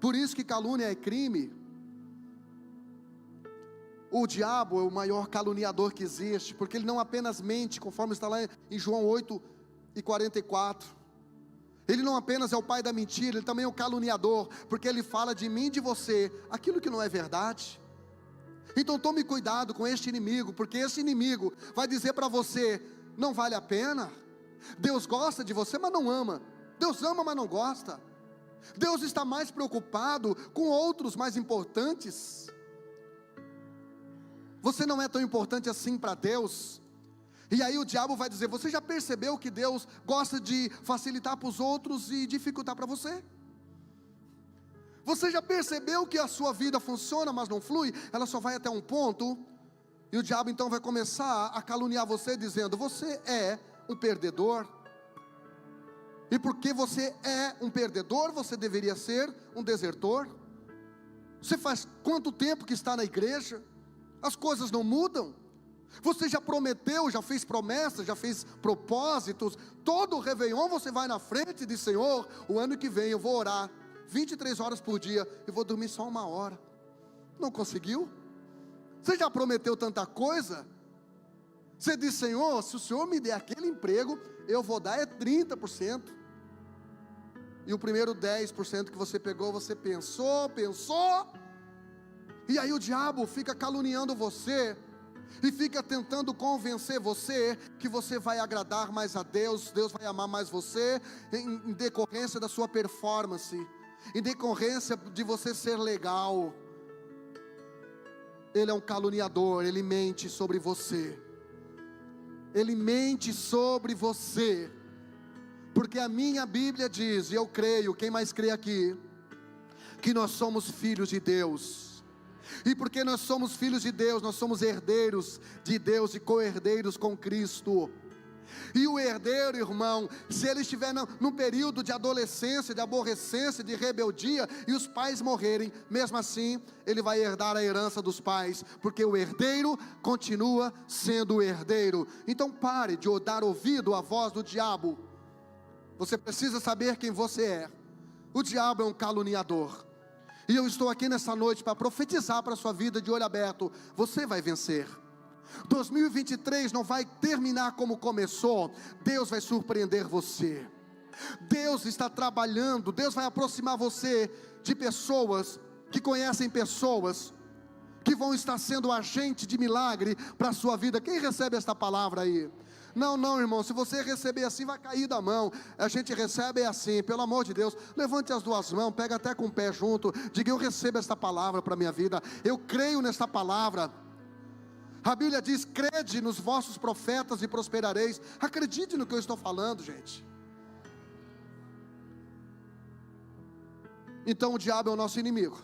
Por isso que calúnia é crime. O diabo é o maior caluniador que existe, porque ele não apenas mente, conforme está lá em João 8 e 44. Ele não apenas é o pai da mentira, ele também é o caluniador, porque ele fala de mim e de você aquilo que não é verdade. Então tome cuidado com este inimigo, porque esse inimigo vai dizer para você, não vale a pena. Deus gosta de você, mas não ama. Deus ama, mas não gosta. Deus está mais preocupado com outros mais importantes. Você não é tão importante assim para Deus. E aí o diabo vai dizer, você já percebeu que Deus gosta de facilitar para os outros e dificultar para você? Você já percebeu que a sua vida funciona, mas não flui? Ela só vai até um ponto. E o diabo então vai começar a caluniar você, dizendo, você é um perdedor. E porque você é um perdedor, você deveria ser um desertor. Você faz quanto tempo que está na igreja? As coisas não mudam. Você já prometeu, já fez promessas, já fez propósitos. Todo o Réveillon você vai na frente e diz, Senhor, o ano que vem eu vou orar 23 horas por dia e vou dormir só 1 hora. Não conseguiu? Você já prometeu tanta coisa? Você diz, Senhor, se o Senhor me der aquele emprego, eu vou dar 30%. E o primeiro 10% que você pegou, você pensou, e aí o diabo fica caluniando você, e fica tentando convencer você, que você vai agradar mais a Deus, Deus vai amar mais você, em decorrência da sua performance, em decorrência de você ser legal. Ele é um caluniador, ele mente sobre você, ele mente sobre você, porque a minha Bíblia diz, e eu creio, quem mais crê aqui, que nós somos filhos de Deus. E porque nós somos filhos de Deus, nós somos herdeiros de Deus e co-herdeiros com Cristo. E o herdeiro, irmão, se ele estiver num período de adolescência, de aborrecência, de rebeldia, e os pais morrerem, mesmo assim, ele vai herdar a herança dos pais, porque o herdeiro continua sendo o herdeiro. Então pare de dar ouvido à voz do diabo. Você precisa saber quem você é. O diabo é um caluniador. E eu estou aqui nessa noite para profetizar para a sua vida de olho aberto. Você vai vencer. 2023 não vai terminar como começou. Deus vai surpreender você. Deus está trabalhando. Deus vai aproximar você de pessoas que conhecem pessoas que vão estar sendo agente de milagre para a sua vida. Quem recebe esta palavra aí? Não, irmão, se você receber assim, vai cair da mão. A gente recebe assim, pelo amor de Deus. Levante as duas mãos, pega até com o pé junto. Diga, eu recebo esta palavra para a minha vida. Eu creio nesta palavra. A Bíblia diz: crede nos vossos profetas e prosperareis. Acredite no que eu estou falando, gente. Então o diabo é o nosso inimigo,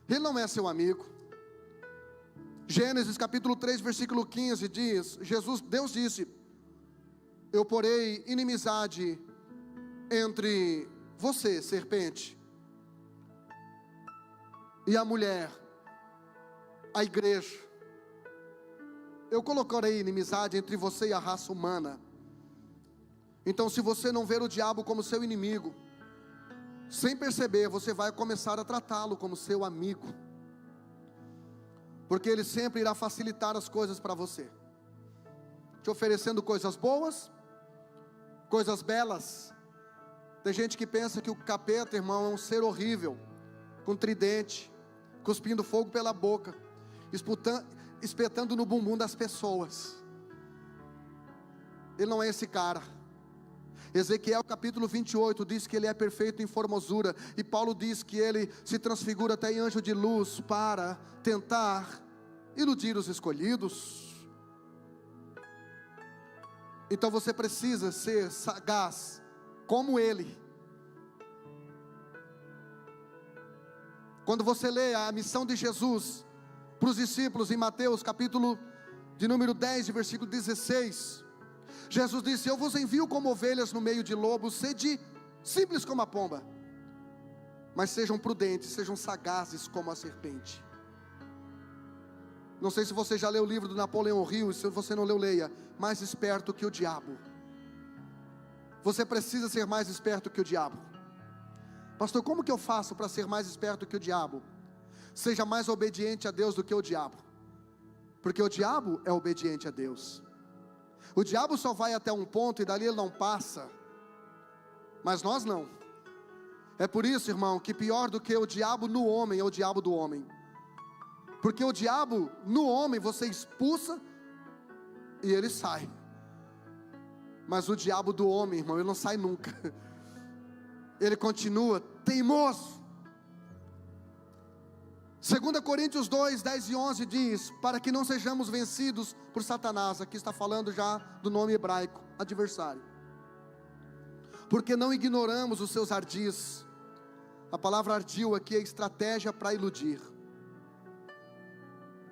ele não é seu amigo. Gênesis capítulo 3, versículo 15 diz: Deus disse: eu porei inimizade entre você, serpente, e a mulher, a igreja. Eu colocarei inimizade entre você e a raça humana. Então, se você não ver o diabo como seu inimigo, sem perceber, você vai começar a tratá-lo como seu amigo, porque ele sempre irá facilitar as coisas para você, te oferecendo coisas boas, coisas belas. Tem gente que pensa que o capeta, irmão, é um ser horrível, com tridente, cuspindo fogo pela boca, espetando no bumbum das pessoas. Ele não é esse cara. Ezequiel capítulo 28 diz que ele é perfeito em formosura, e Paulo diz que ele se transfigura até em anjo de luz para tentar iludir os escolhidos. Então você precisa ser sagaz como ele. Quando você lê a missão de Jesus para os discípulos em Mateus capítulo de número 10, versículo 16, Jesus disse: eu vos envio como ovelhas no meio de lobos, sede simples como a pomba, mas sejam prudentes, sejam sagazes como a serpente. Não sei se você já leu o livro do Napoleão Hill, se você não leu, leia. Mais esperto que o diabo. Você precisa ser mais esperto que o diabo. Pastor, como que eu faço para ser mais esperto que o diabo? Seja mais obediente a Deus do que o diabo, porque o diabo é obediente a Deus. O diabo só vai até um ponto e dali ele não passa, mas nós não. É por isso, irmão, que pior do que o diabo no homem é o diabo do homem, porque o diabo no homem você expulsa e ele sai, mas o diabo do homem, irmão, ele não sai nunca. Ele continua teimoso. 2 Coríntios 2, 10 e 11 diz: para que não sejamos vencidos por Satanás. Aqui está falando já do nome hebraico, adversário. Porque não ignoramos os seus ardis. A palavra ardil aqui é estratégia para iludir.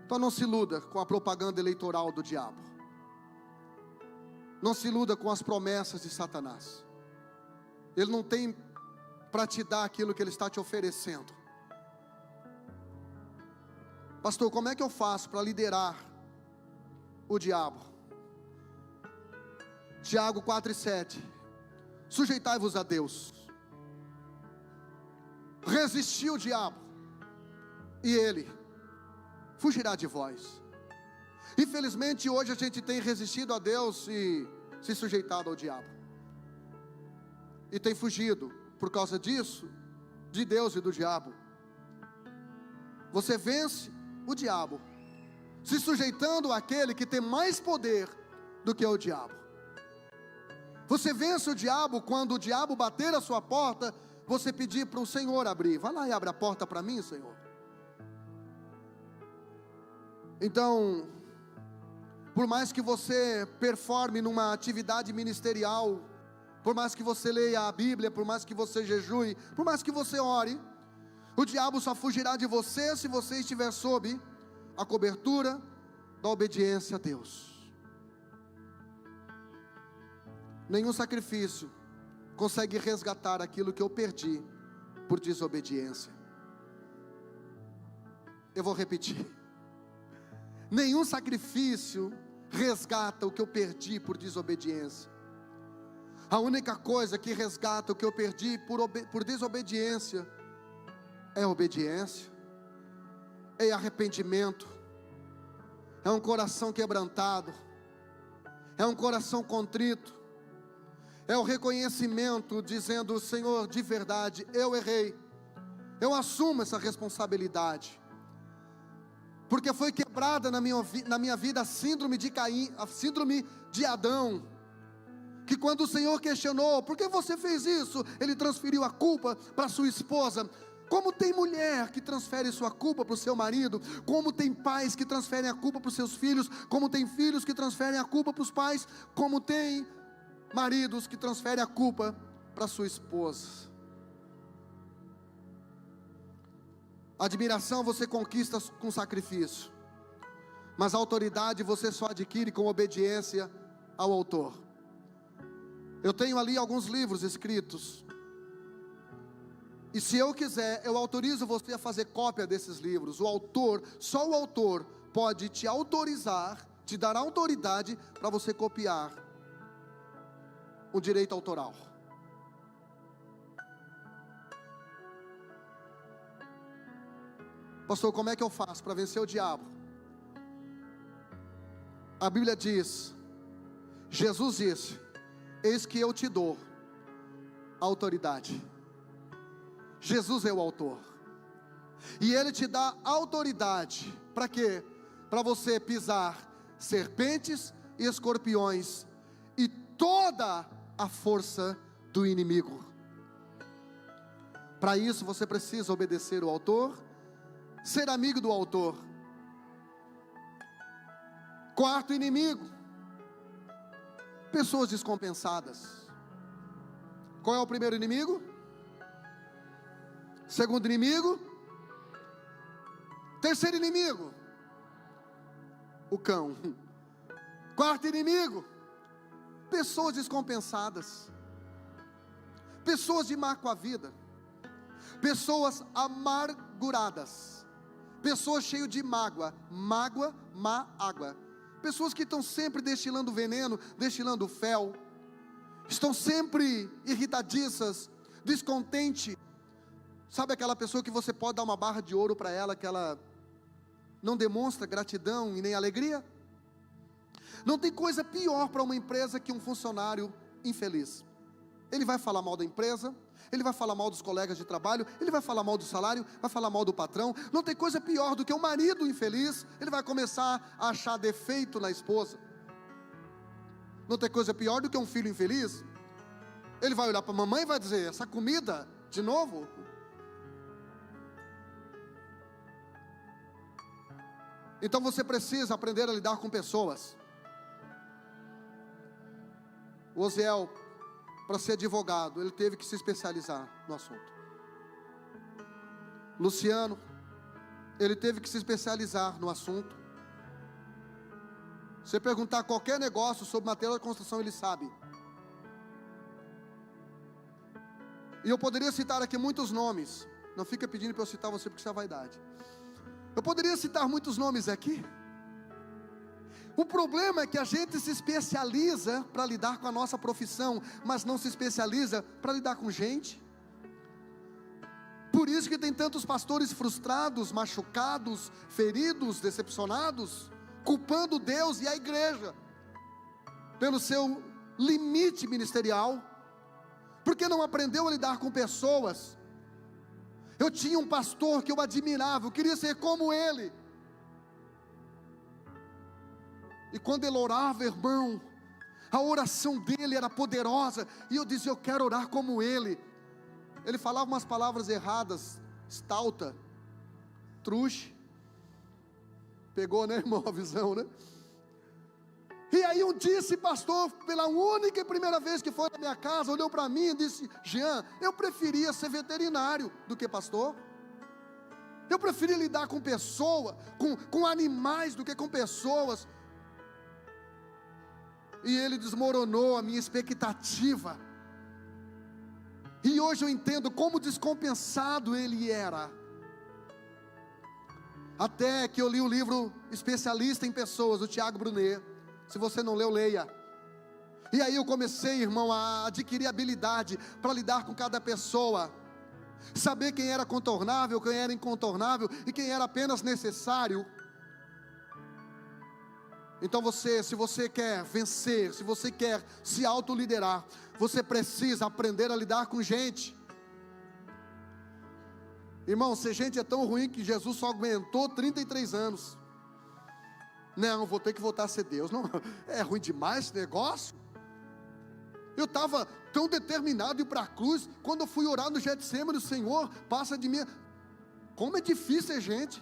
Então não se iluda com a propaganda eleitoral do diabo. Não se iluda com as promessas de Satanás. Ele não tem para te dar aquilo que ele está te oferecendo. Pastor, como é que eu faço para liderar o diabo? Tiago 4 e 7. Sujeitai-vos a Deus, resisti o diabo, e ele fugirá de vós. Infelizmente hoje a gente tem resistido a Deus e se sujeitado ao diabo, e tem fugido por causa disso, de Deus e do diabo. Você vence o diabo se sujeitando àquele que tem mais poder do que o diabo. Você vence o diabo quando o diabo bater a sua porta, você pedir para o Senhor abrir. Vai lá e abre a porta para mim, Senhor. Então, por mais que você performe numa atividade ministerial, por mais que você leia a Bíblia, por mais que você jejue, por mais que você ore, o diabo só fugirá de você se você estiver sob a cobertura da obediência a Deus. Nenhum sacrifício consegue resgatar aquilo que eu perdi por desobediência. Eu vou repetir. Nenhum sacrifício resgata o que eu perdi por desobediência. A única coisa que resgata o que eu perdi por desobediência é obediência, é arrependimento, é um coração quebrantado, é um coração contrito, é o reconhecimento dizendo: Senhor, de verdade, eu errei, eu assumo essa responsabilidade, porque foi quebrada na minha vida a síndrome de Caim, a síndrome de Adão, que quando o Senhor questionou: por que você fez isso? Ele transferiu a culpa para sua esposa. Como tem mulher que transfere sua culpa para o seu marido, como tem pais que transferem a culpa para os seus filhos, como tem filhos que transferem a culpa para os pais, como tem maridos que transferem a culpa para sua esposa. Admiração você conquista com sacrifício, mas a autoridade você só adquire com obediência ao autor. Eu tenho ali alguns livros escritos, e se eu quiser, eu autorizo você a fazer cópia desses livros. O autor, só o autor pode te autorizar, te dar autoridade para você copiar o direito autoral. Pastor, como é que eu faço para vencer o diabo? A Bíblia diz, Jesus disse: eis que eu te dou autoridade. Jesus é o autor, e Ele te dá autoridade, para quê? Para você pisar serpentes e escorpiões, e toda a força do inimigo. Para isso você precisa obedecer o autor, ser amigo do autor. Quarto inimigo, pessoas descompensadas. Qual é o primeiro inimigo? Segundo inimigo? Terceiro inimigo? O cão. Quarto inimigo? Pessoas descompensadas, pessoas de má com a vida, pessoas amarguradas, pessoas cheias de mágoa, má água, pessoas que estão sempre destilando veneno, destilando fel, estão sempre irritadiças, descontente. Sabe aquela pessoa que você pode dar uma barra de ouro para ela, que ela não demonstra gratidão e nem alegria? Não tem coisa pior para uma empresa que um funcionário infeliz. Ele vai falar mal da empresa, ele vai falar mal dos colegas de trabalho, ele vai falar mal do salário, vai falar mal do patrão. Não tem coisa pior do que um marido infeliz. Ele vai começar a achar defeito na esposa. Não tem coisa pior do que um filho infeliz. Ele vai olhar para a mamãe e vai dizer: essa comida, de novo? Então você precisa aprender a lidar com pessoas. O Osiel, para ser advogado, ele teve que se especializar no assunto. Luciano, ele teve que se especializar no assunto. Você perguntar qualquer negócio sobre material de construção, ele sabe. E eu poderia citar aqui muitos nomes. Não fica pedindo para eu citar você, porque isso é vaidade. Eu poderia citar muitos nomes aqui. O problema é que a gente se especializa para lidar com a nossa profissão, mas não se especializa para lidar com gente. Por isso que tem tantos pastores frustrados, machucados, feridos, decepcionados, culpando Deus e a igreja pelo seu limite ministerial, porque não aprendeu a lidar com pessoas. Eu tinha um pastor que eu admirava, eu queria ser como ele. E quando ele orava, irmão, a oração dele era poderosa, e eu dizia: eu quero orar como ele. Ele falava umas palavras erradas, estalta, truxe. Pegou, né, irmão, a visão, né? E aí um dia esse pastor, pela única e primeira vez que foi na minha casa, olhou para mim e disse: Jean, eu preferia ser veterinário do que pastor. Eu preferia lidar com pessoas, com animais do que com pessoas. E ele desmoronou a minha expectativa. E hoje eu entendo como descompensado ele era. Até que eu li o livro Especialista em Pessoas, do Tiago Brunet. Se você não leu, leia. E aí eu comecei, irmão, a adquirir habilidade para lidar com cada pessoa, saber quem era contornável, quem era incontornável e quem era apenas necessário. Então se você quer vencer, se você quer se autoliderar, você precisa aprender a lidar com gente. Irmão, ser gente é tão ruim que Jesus só aguentou 33 anos. Não, vou ter que voltar a ser Deus. Não, é ruim demais esse negócio. Eu estava tão determinado a ir para a cruz. Quando eu fui orar no Getsêmani, o Senhor passa de mim. Como é difícil ser gente.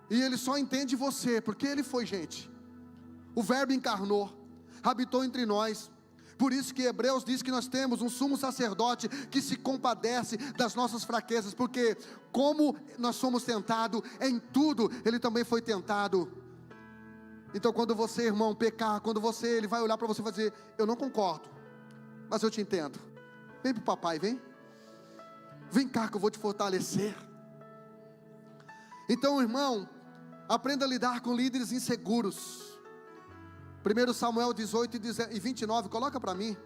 E Ele só entende você, porque Ele foi gente. O Verbo encarnou, habitou entre nós. Por isso que Hebreus diz que nós temos um sumo sacerdote que se compadece das nossas fraquezas, porque como nós somos tentados em tudo, Ele também foi tentado. Então quando você, irmão, pecar, Ele vai olhar para você e vai dizer: eu não concordo, mas eu te entendo. Vem para o papai, vem cá que eu vou te fortalecer. Então, irmão, aprenda a lidar com líderes inseguros. 1 Samuel 18 e 29, coloca para mim.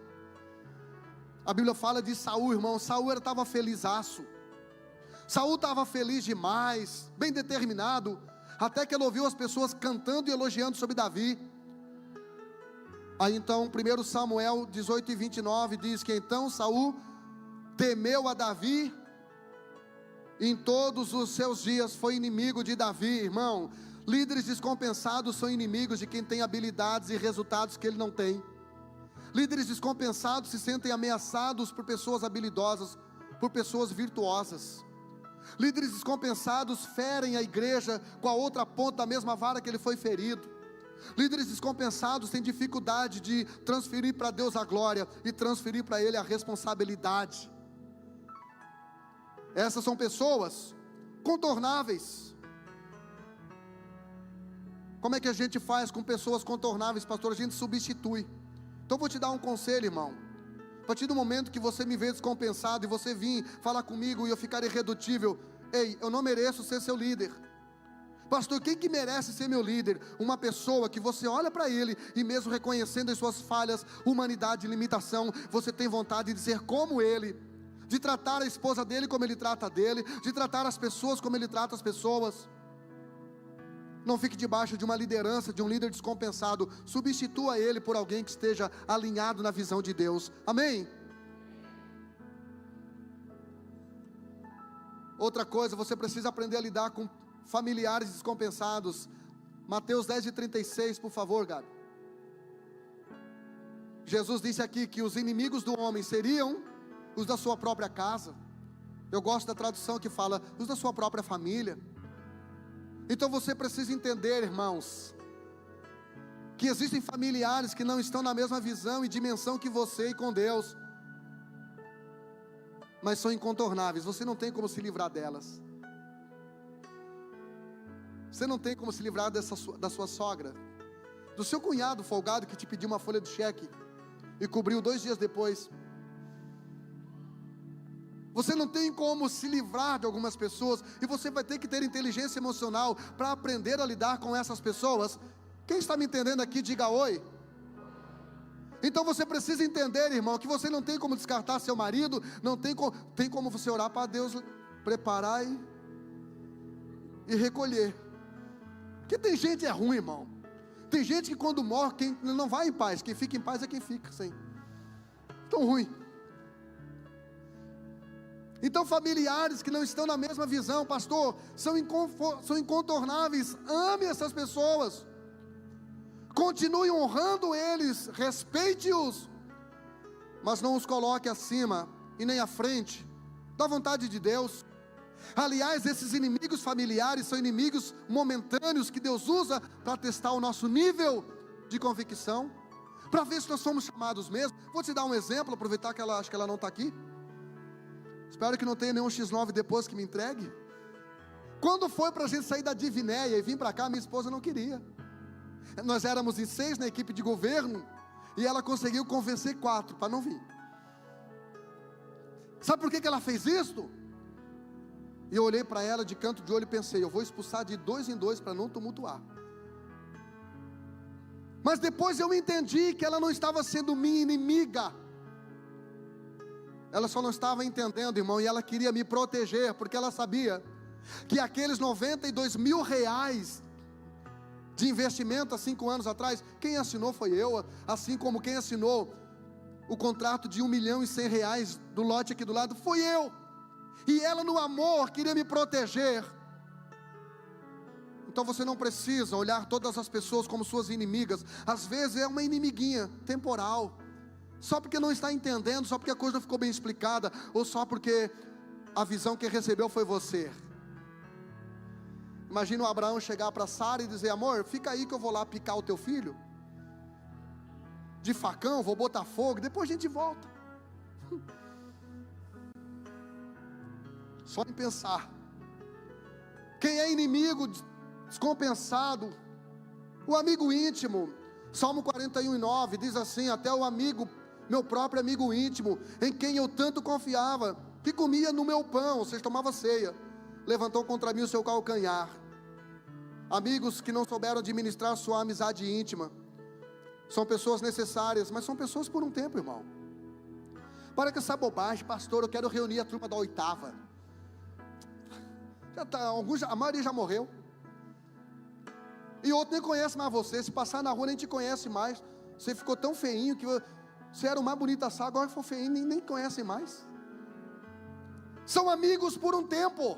A Bíblia fala de Saul, irmão. Saul estava felizaço. Saul estava feliz demais, bem determinado, até que ele ouviu as pessoas cantando e elogiando sobre Davi. Aí então, 1 Samuel 18 e 29 diz que então Saul temeu a Davi, e em todos os seus dias foi inimigo de Davi, irmão. Líderes descompensados são inimigos de quem tem habilidades e resultados que ele não tem. Líderes descompensados se sentem ameaçados por pessoas habilidosas, por pessoas virtuosas. Líderes descompensados ferem a igreja com a outra ponta da mesma vara que ele foi ferido. Líderes descompensados têm dificuldade de transferir para Deus a glória e transferir para Ele a responsabilidade. Essas são pessoas contornáveis. Como é que a gente faz com pessoas contornáveis, pastor? A gente substitui. Então vou te dar um conselho, irmão. A partir do momento que você me vê descompensado e você vir falar comigo e eu ficar irredutível, ei, eu não mereço ser seu líder. Pastor, quem que merece ser meu líder? Uma pessoa que você olha para ele e mesmo reconhecendo as suas falhas, humanidade e limitação, você tem vontade de ser como ele, de tratar a esposa dele como ele trata a dele, de tratar as pessoas como ele trata as pessoas. Não fique debaixo de uma liderança, de um líder descompensado. Substitua ele por alguém que esteja alinhado na visão de Deus. Amém? Outra coisa, você precisa aprender a lidar com familiares descompensados. Mateus 10 e 36, por favor, Gabi. Jesus disse aqui que os inimigos do homem seriam os da sua própria casa. Eu gosto da tradução que fala, os da sua própria família. Então você precisa entender, irmãos, que existem familiares que não estão na mesma visão e dimensão que você e com Deus, mas são incontornáveis. Você não tem como se livrar delas. Você não tem como se livrar da sua sogra, do seu cunhado folgado que te pediu uma folha de cheque e cobriu 2 dias depois. Você não tem como se livrar de algumas pessoas, e você vai ter que ter inteligência emocional para aprender a lidar com essas pessoas. Quem está me entendendo aqui, diga oi. Então você precisa entender, irmão, que você não tem como descartar seu marido, não tem como você orar para Deus preparar e recolher. Porque tem gente ruim, irmão. Tem gente que quando morre, quem não vai em paz, quem fica em paz é quem fica sem. Tão ruim. Então familiares que não estão na mesma visão, pastor, são incontornáveis. Ame essas pessoas, continue honrando eles, respeite-os, mas não os coloque acima e nem à frente da vontade de Deus. Aliás, esses inimigos familiares são inimigos momentâneos que Deus usa para testar o nosso nível de convicção, para ver se nós somos chamados mesmo. Vou te dar um exemplo, aproveitar que acho que ela não está aqui. Espero que não tenha nenhum X9 depois que me entregue. Quando foi para a gente sair da Divinéia e vir para cá, minha esposa não queria. Nós éramos em 6 na equipe de governo, e ela conseguiu convencer 4 para não vir. Sabe por que ela fez isso? E eu olhei para ela de canto de olho e pensei, eu vou expulsar de 2 em 2 para não tumultuar. Mas depois eu entendi que ela não estava sendo minha inimiga. Ela só não estava entendendo, irmão, e ela queria me proteger, porque ela sabia que aqueles 92 mil reais de investimento há 5 anos atrás, quem assinou foi eu, assim como quem assinou o contrato de 1.100.000 reais do lote aqui do lado, foi eu. E ela no amor queria me proteger. Então você não precisa olhar todas as pessoas como suas inimigas. Às vezes é uma inimiguinha temporal, Só porque não está entendendo, só porque a coisa não ficou bem explicada, ou só porque a visão que recebeu foi você. Imagina o Abraão chegar para Sara e dizer: amor, fica aí que eu vou lá picar o teu filho de facão, vou botar fogo, depois a gente volta. Só em pensar. Quem é inimigo descompensado? O amigo íntimo. Salmo 41:9 diz assim: até o amigo, meu próprio amigo íntimo, em quem eu tanto confiava, que comia no meu pão, ou seja, tomava ceia, levantou contra mim o seu calcanhar. Amigos que não souberam administrar sua amizade íntima, são pessoas necessárias, mas são pessoas por um tempo, irmão. Para com essa bobagem, pastor, eu quero reunir a turma da 8ª. Já tá, a maioria já morreu. E outro nem conhece mais você. Se passar na rua nem te conhece mais. Você ficou tão feinho que você era o mais bonito da sala, agora ficou feinho, nem conhecem mais. São amigos por um tempo,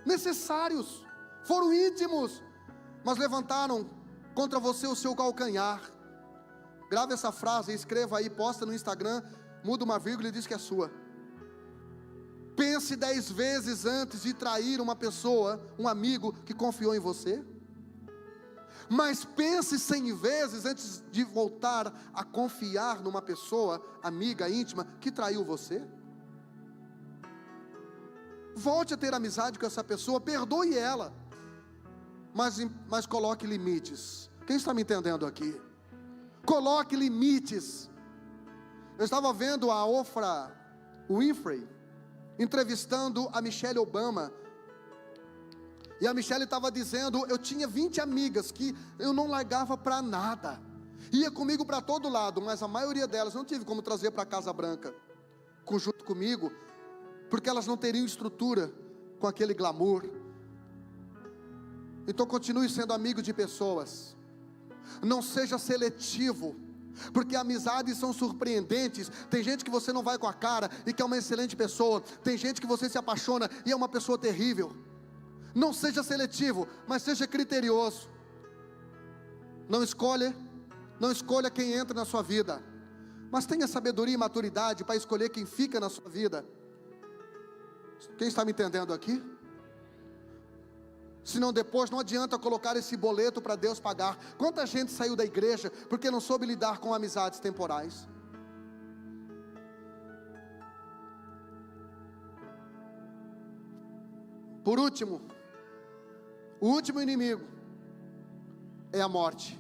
necessários, foram íntimos, mas levantaram contra você o seu calcanhar. Grave essa frase, escreva aí, posta no Instagram, muda uma vírgula e diz que é sua. Pense 10 vezes antes de trair uma pessoa, um amigo que confiou em você. Mas pense 100 vezes antes de voltar a confiar numa pessoa, amiga, íntima, que traiu você. Volte a ter amizade com essa pessoa, perdoe ela, mas coloque limites. Quem está me entendendo aqui? Coloque limites. Eu estava vendo a Oprah Winfrey entrevistando a Michelle Obama, e a Michelle estava dizendo: eu tinha 20 amigas que eu não largava para nada, ia comigo para todo lado, mas a maioria delas não tive como trazer para a Casa Branca junto comigo, porque elas não teriam estrutura com aquele glamour. Então continue sendo amigo de pessoas, não seja seletivo, porque amizades são surpreendentes. Tem gente que você não vai com a cara e que é uma excelente pessoa, tem gente que você se apaixona e é uma pessoa terrível. Não seja seletivo, mas seja criterioso. Não escolha quem entra na sua vida, mas tenha sabedoria e maturidade para escolher quem fica na sua vida. Quem está me entendendo aqui? Senão depois não adianta colocar esse boleto para Deus pagar. Quanta gente saiu da igreja porque não soube lidar com amizades temporais? Por último, o último inimigo é a morte.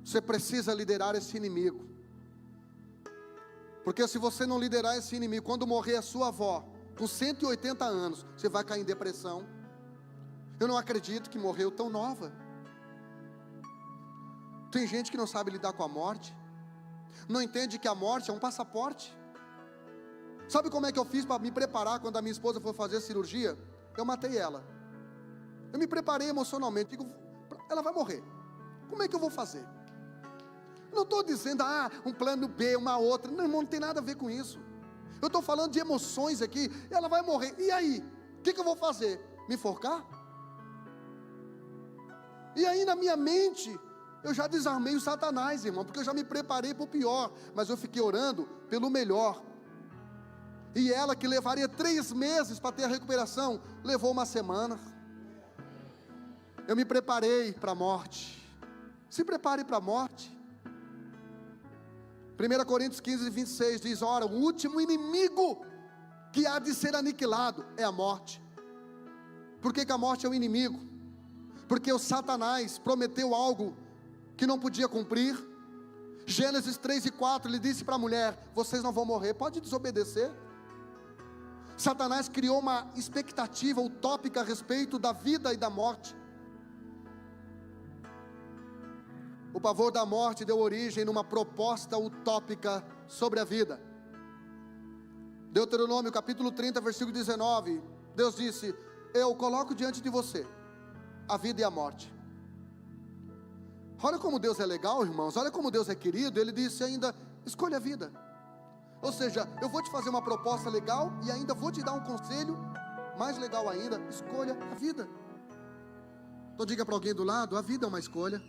Você precisa liderar esse inimigo, porque se você não liderar esse inimigo, quando morrer a sua avó, com 180 anos, você vai cair em depressão. Eu não acredito que morreu tão nova. Tem gente que não sabe lidar com a morte, não entende que a morte é um passaporte. Sabe como é que eu fiz para me preparar quando a minha esposa foi fazer a cirurgia? Eu matei ela. Eu me preparei emocionalmente, digo, ela vai morrer, como é que eu vou fazer? Não estou dizendo, um plano B, uma outra, não tem nada a ver com isso. Eu estou falando de emoções aqui. Ela vai morrer, e aí? O que eu vou fazer? Me enforcar? E aí na minha mente, eu já desarmei o Satanás, irmão, porque eu já me preparei para o pior, mas eu fiquei orando pelo melhor. E ela, que levaria 3 meses para ter a recuperação, levou 1 semana. Eu me preparei para a morte. Se prepare para a morte. 1 Coríntios 15:26 diz: ora, o último inimigo que há de ser aniquilado é a morte. Por que a morte é o inimigo? Porque o Satanás prometeu algo que não podia cumprir. Gênesis 3:4, ele disse para a mulher: vocês não vão morrer, pode desobedecer. Satanás criou uma expectativa utópica a respeito da vida e da morte. O pavor da morte deu origem numa proposta utópica sobre a vida. Deuteronômio capítulo 30, versículo 19, Deus disse: eu coloco diante de você a vida e a morte. Olha como Deus é legal, irmãos, olha como Deus é querido. Ele disse ainda: escolha a vida. Ou seja, eu vou te fazer uma proposta legal e ainda vou te dar um conselho mais legal ainda: escolha a vida. Então diga para alguém do lado: a vida é uma escolha.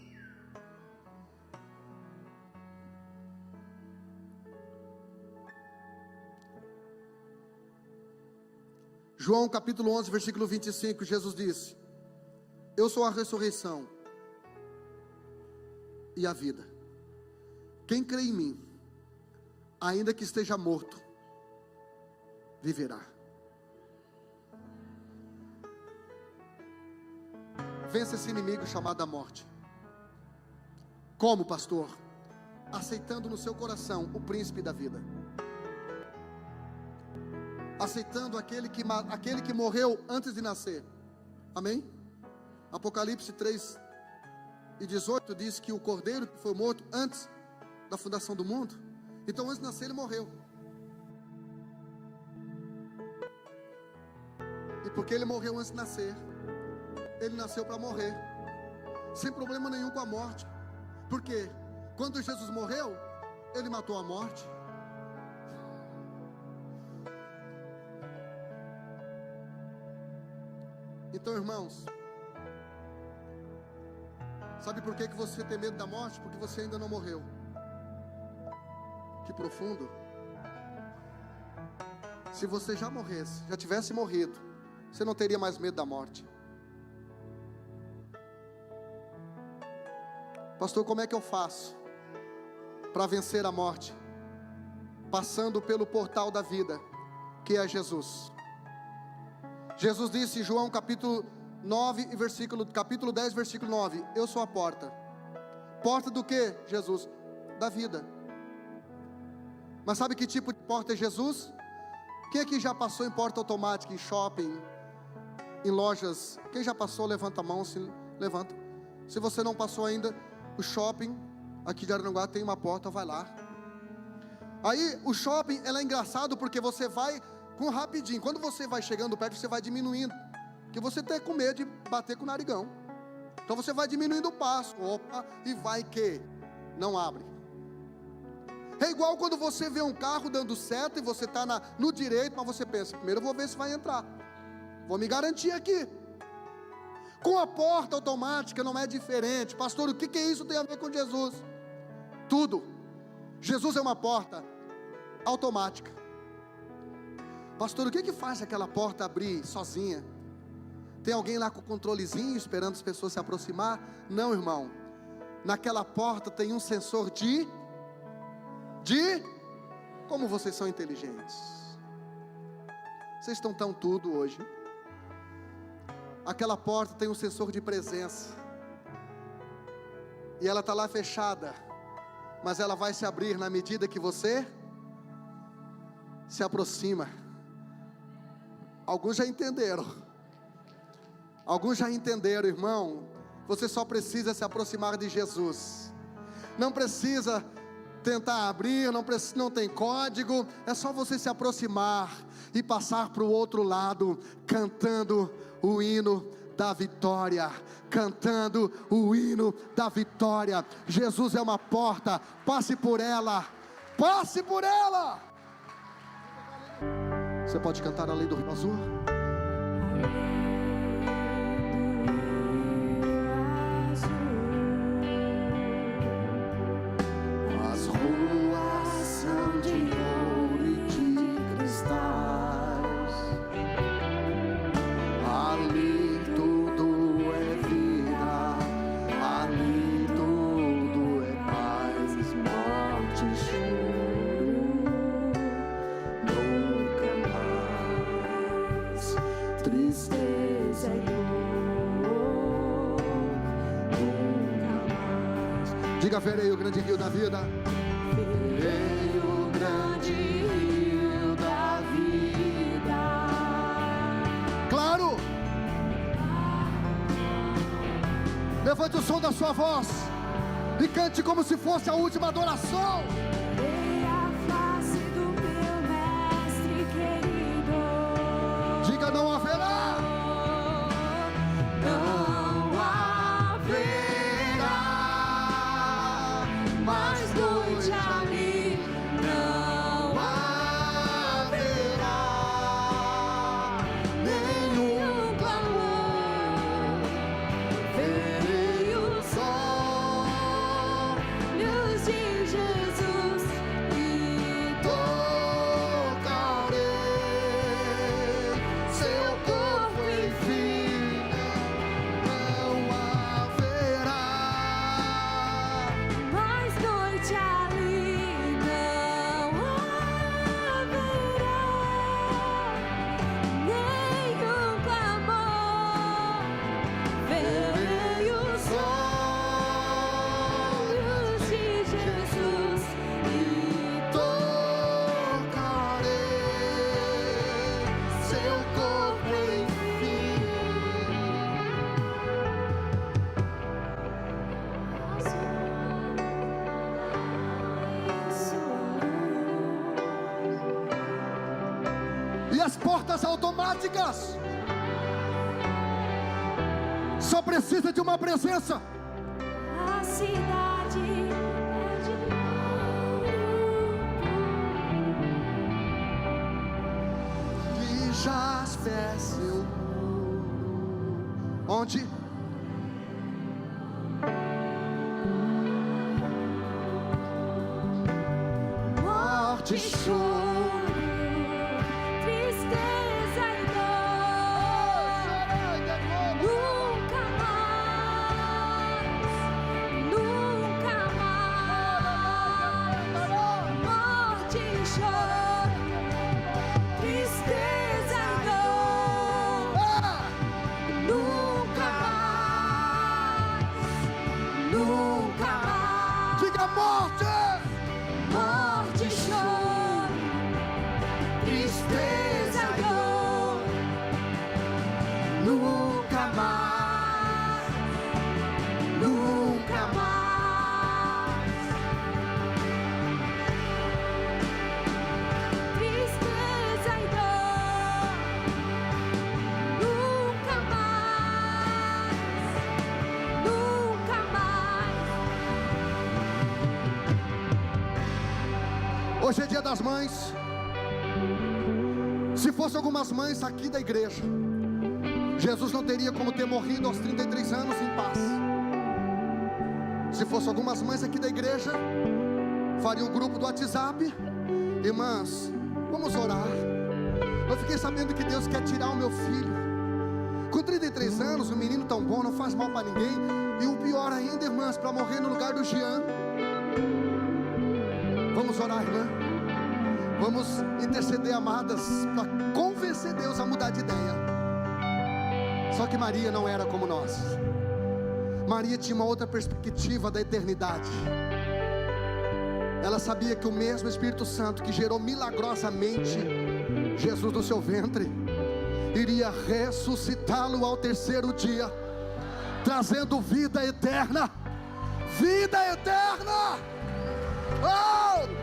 João capítulo 11, versículo 25, Jesus disse: eu sou a ressurreição e a vida. Quem crê em mim, ainda que esteja morto, viverá. Vença esse inimigo chamado a morte. Como, pastor? Aceitando no seu coração o príncipe da vida. Aceitando aquele que morreu antes de nascer. Amém? Apocalipse 3:18 diz que o cordeiro que foi morto antes da fundação do mundo, então antes de nascer ele morreu. E porque ele morreu antes de nascer, ele nasceu para morrer, sem problema nenhum com a morte. Porque quando Jesus morreu, ele matou a morte. Então, irmãos, sabe por que você tem medo da morte? Porque você ainda não morreu. Que profundo. Se você já morresse, já tivesse morrido, você não teria mais medo da morte. Pastor, como é que eu faço para vencer a morte? Passando pelo portal da vida, que é Jesus. Jesus disse em João capítulo 10, versículo 9: eu sou a porta. Porta do que, Jesus? Da vida. Mas sabe que tipo de porta é Jesus? Quem aqui já passou em porta automática, em shopping, em lojas? Quem já passou, levanta a mão, se levanta. Se você não passou ainda, o shopping aqui de Araranguá tem uma porta, vai lá. Aí o shopping, ela é engraçado porque você vai com rapidinho. Quando você vai chegando perto, você vai diminuindo, porque você tem com medo de bater com o narigão. Então você vai diminuindo o passo. Opa, e vai que não abre. É igual quando você vê um carro dando seta e você está no direito, mas você pensa: primeiro eu vou ver se vai entrar, vou me garantir aqui. Com a porta automática não é diferente. Pastor, o que isso tem a ver com Jesus? Tudo. Jesus é uma porta automática. Pastor, o que faz aquela porta abrir sozinha? Tem alguém lá com o controlezinho esperando as pessoas se aproximar? Não, irmão. Naquela porta tem um sensor de como vocês são inteligentes. Vocês estão tão tudo hoje. Aquela porta tem um sensor de presença. E ela está lá fechada, mas ela vai se abrir na medida que você se aproxima. Alguns já entenderam. Alguns já entenderam, irmão. Você só precisa se aproximar de Jesus. Não precisa tentar abrir, não tem código. É só você se aproximar e passar para o outro lado, cantando o hino da vitória. Cantando o hino da vitória. Jesus é uma porta. Passe por ela. Passe por ela. Você pode cantar a lei do Rio Azul? As ruas são de ouro e de cristais. Ali tudo é vida. Ali tudo é paz, morte e choro. Nunca mais tristeza e dor. Nunca mais. Diga: verei o grande rio da vida. Verei o grande rio da vida. Claro. Levante o som da sua voz e cante como se fosse a última adoração. Verei a face do meu mestre querido. Diga: não haverá. Não haverá mais noite ali. Não haverá nenhum clamor. Verei os olhos de Jesus e Tocarei seu portas automáticas. Só precisa de uma presença. A cidade é de ouro. De jaspe seu muro. Onde? Morte, choro, tristeza e dor. Nunca mais, nunca mais. Morte, choro, tristeza e dor. Nunca mais, nunca mais. Diga morte! Morte, choro, tristeza e dor. Nunca mais, nunca mais. Tristeza e dor. Nunca mais, nunca mais. Hoje é dia das mães. Se fosse algumas mães aqui da igreja, Jesus não teria como ter morrido aos 33 anos em paz. Se fosse algumas mães aqui da igreja, faria um grupo do WhatsApp. Irmãs, vamos orar. Eu fiquei sabendo que Deus quer tirar o meu filho. Com 33 anos, um menino tão bom, não faz mal para ninguém. E o pior ainda, irmãs, para morrer no lugar do Jean. Vamos orar, irmã. Vamos interceder, amadas, para convencer Deus a mudar de ideia. Só que Maria não era como nós. Maria tinha uma outra perspectiva da eternidade. Ela sabia que o mesmo Espírito Santo que gerou milagrosamente Jesus no seu ventre, iria ressuscitá-lo ao terceiro dia, trazendo vida eterna. Vida eterna! Oh!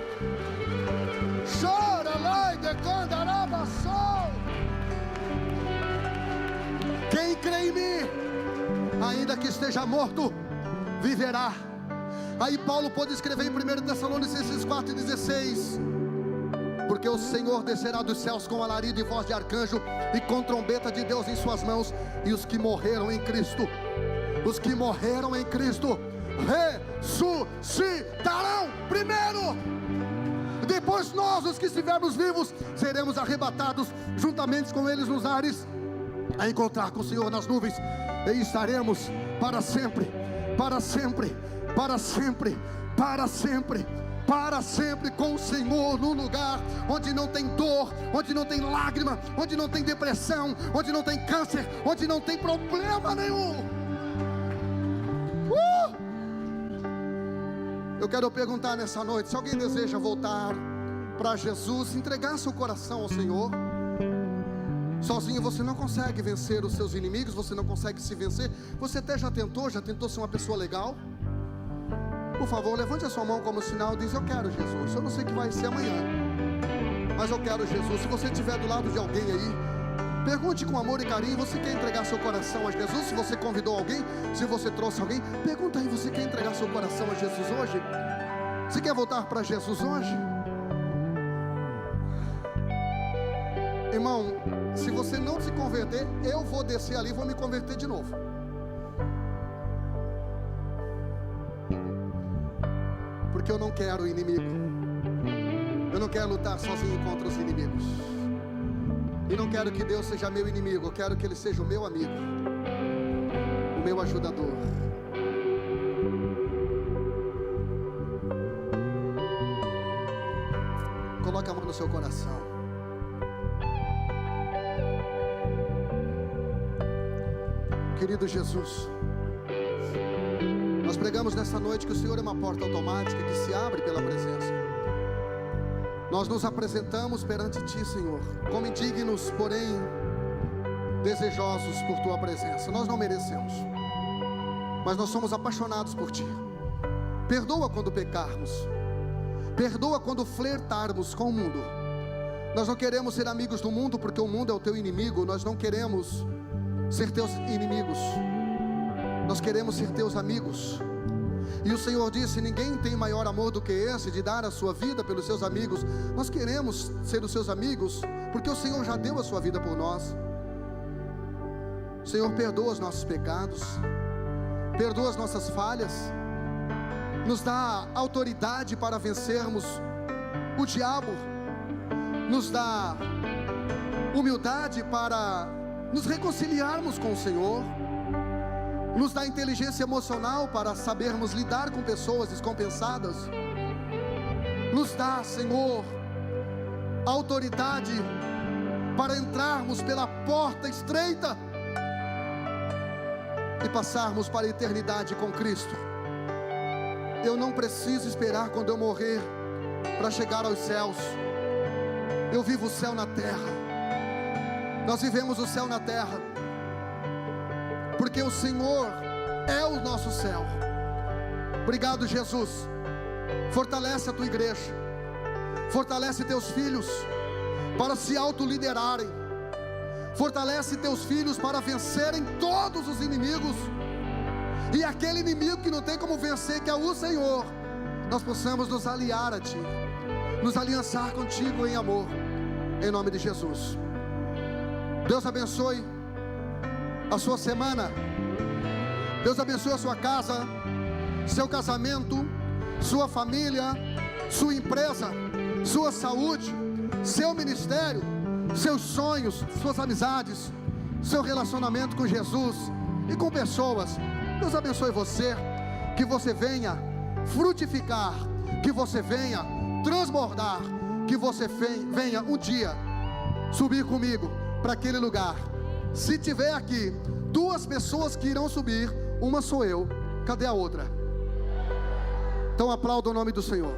Chora lá e decandarabaçou. Quem crê em mim, ainda que esteja morto, viverá. Aí Paulo pôde escrever em 1 Tessalonicenses 4,16: porque o Senhor descerá dos céus com alarido e voz de arcanjo e com trombeta de Deus em suas mãos, e os que morreram em Cristo, ressuscitarão primeiro. Depois nós, os que estivermos vivos, seremos arrebatados juntamente com eles nos ares, a encontrar com o Senhor nas nuvens, e estaremos para sempre, para sempre, para sempre, para sempre, para sempre com o Senhor, num lugar onde não tem dor, onde não tem lágrima, onde não tem depressão, onde não tem câncer, onde não tem problema nenhum. Eu quero perguntar nessa noite, se alguém deseja voltar para Jesus, entregar seu coração ao Senhor. Sozinho você não consegue vencer os seus inimigos, você não consegue se vencer. Você até já tentou ser uma pessoa legal? Por favor, levante a sua mão como sinal e diz: eu quero Jesus. Eu não sei o que vai ser amanhã, mas eu quero Jesus. Se você estiver do lado de alguém aí, pergunte com amor e carinho: você quer entregar seu coração a Jesus? Se você convidou alguém, se você trouxe alguém, pergunta aí: você quer entregar seu coração a Jesus hoje? Você quer voltar para Jesus hoje? Irmão, se você não se converter, eu vou descer ali e vou me converter de novo. Porque eu não quero inimigo. Eu não quero lutar sozinho contra os inimigos. E não quero que Deus seja meu inimigo. Eu quero que Ele seja o meu amigo, o meu ajudador. Coloque a mão no seu coração. Querido Jesus, nós pregamos nessa noite que o Senhor é uma porta automática que se abre pela presença. Nós nos apresentamos perante Ti, Senhor, como indignos, porém desejosos por Tua presença. Nós não merecemos, mas nós somos apaixonados por Ti. Perdoa quando pecarmos, perdoa quando flertarmos com o mundo. Nós não queremos ser amigos do mundo, porque o mundo é o teu inimigo. Nós não queremos ser teus inimigos. Nós queremos ser teus amigos. E o Senhor disse: ninguém tem maior amor do que esse, de dar a sua vida pelos seus amigos. Nós queremos ser os seus amigos, porque o Senhor já deu a sua vida por nós. Senhor, perdoa os nossos pecados, perdoa as nossas falhas, nos dá autoridade para vencermos o diabo, nos dá humildade para nos reconciliarmos com o Senhor, nos dá inteligência emocional para sabermos lidar com pessoas descompensadas, nos dá, Senhor, autoridade para entrarmos pela porta estreita e passarmos para a eternidade com Cristo. Eu não preciso esperar quando eu morrer para chegar aos céus. Eu vivo o céu na terra. Nós vivemos o céu na terra, porque o Senhor é o nosso céu. Obrigado, Jesus. Fortalece a tua igreja, fortalece teus filhos para se autoliderarem, fortalece teus filhos para vencerem todos os inimigos, e aquele inimigo que não tem como vencer, que é o Senhor, nós possamos nos aliar a Ti, nos aliançar contigo em amor, em nome de Jesus. Deus abençoe a sua semana, Deus abençoe a sua casa, seu casamento, sua família, sua empresa, sua saúde, seu ministério, seus sonhos, suas amizades, seu relacionamento com Jesus e com pessoas. Deus abençoe você, que você venha frutificar, que você venha transbordar, que você venha um dia subir comigo para aquele lugar. Se tiver aqui 2 pessoas que irão subir, uma sou eu, cadê a outra? Então aplauda o nome do Senhor.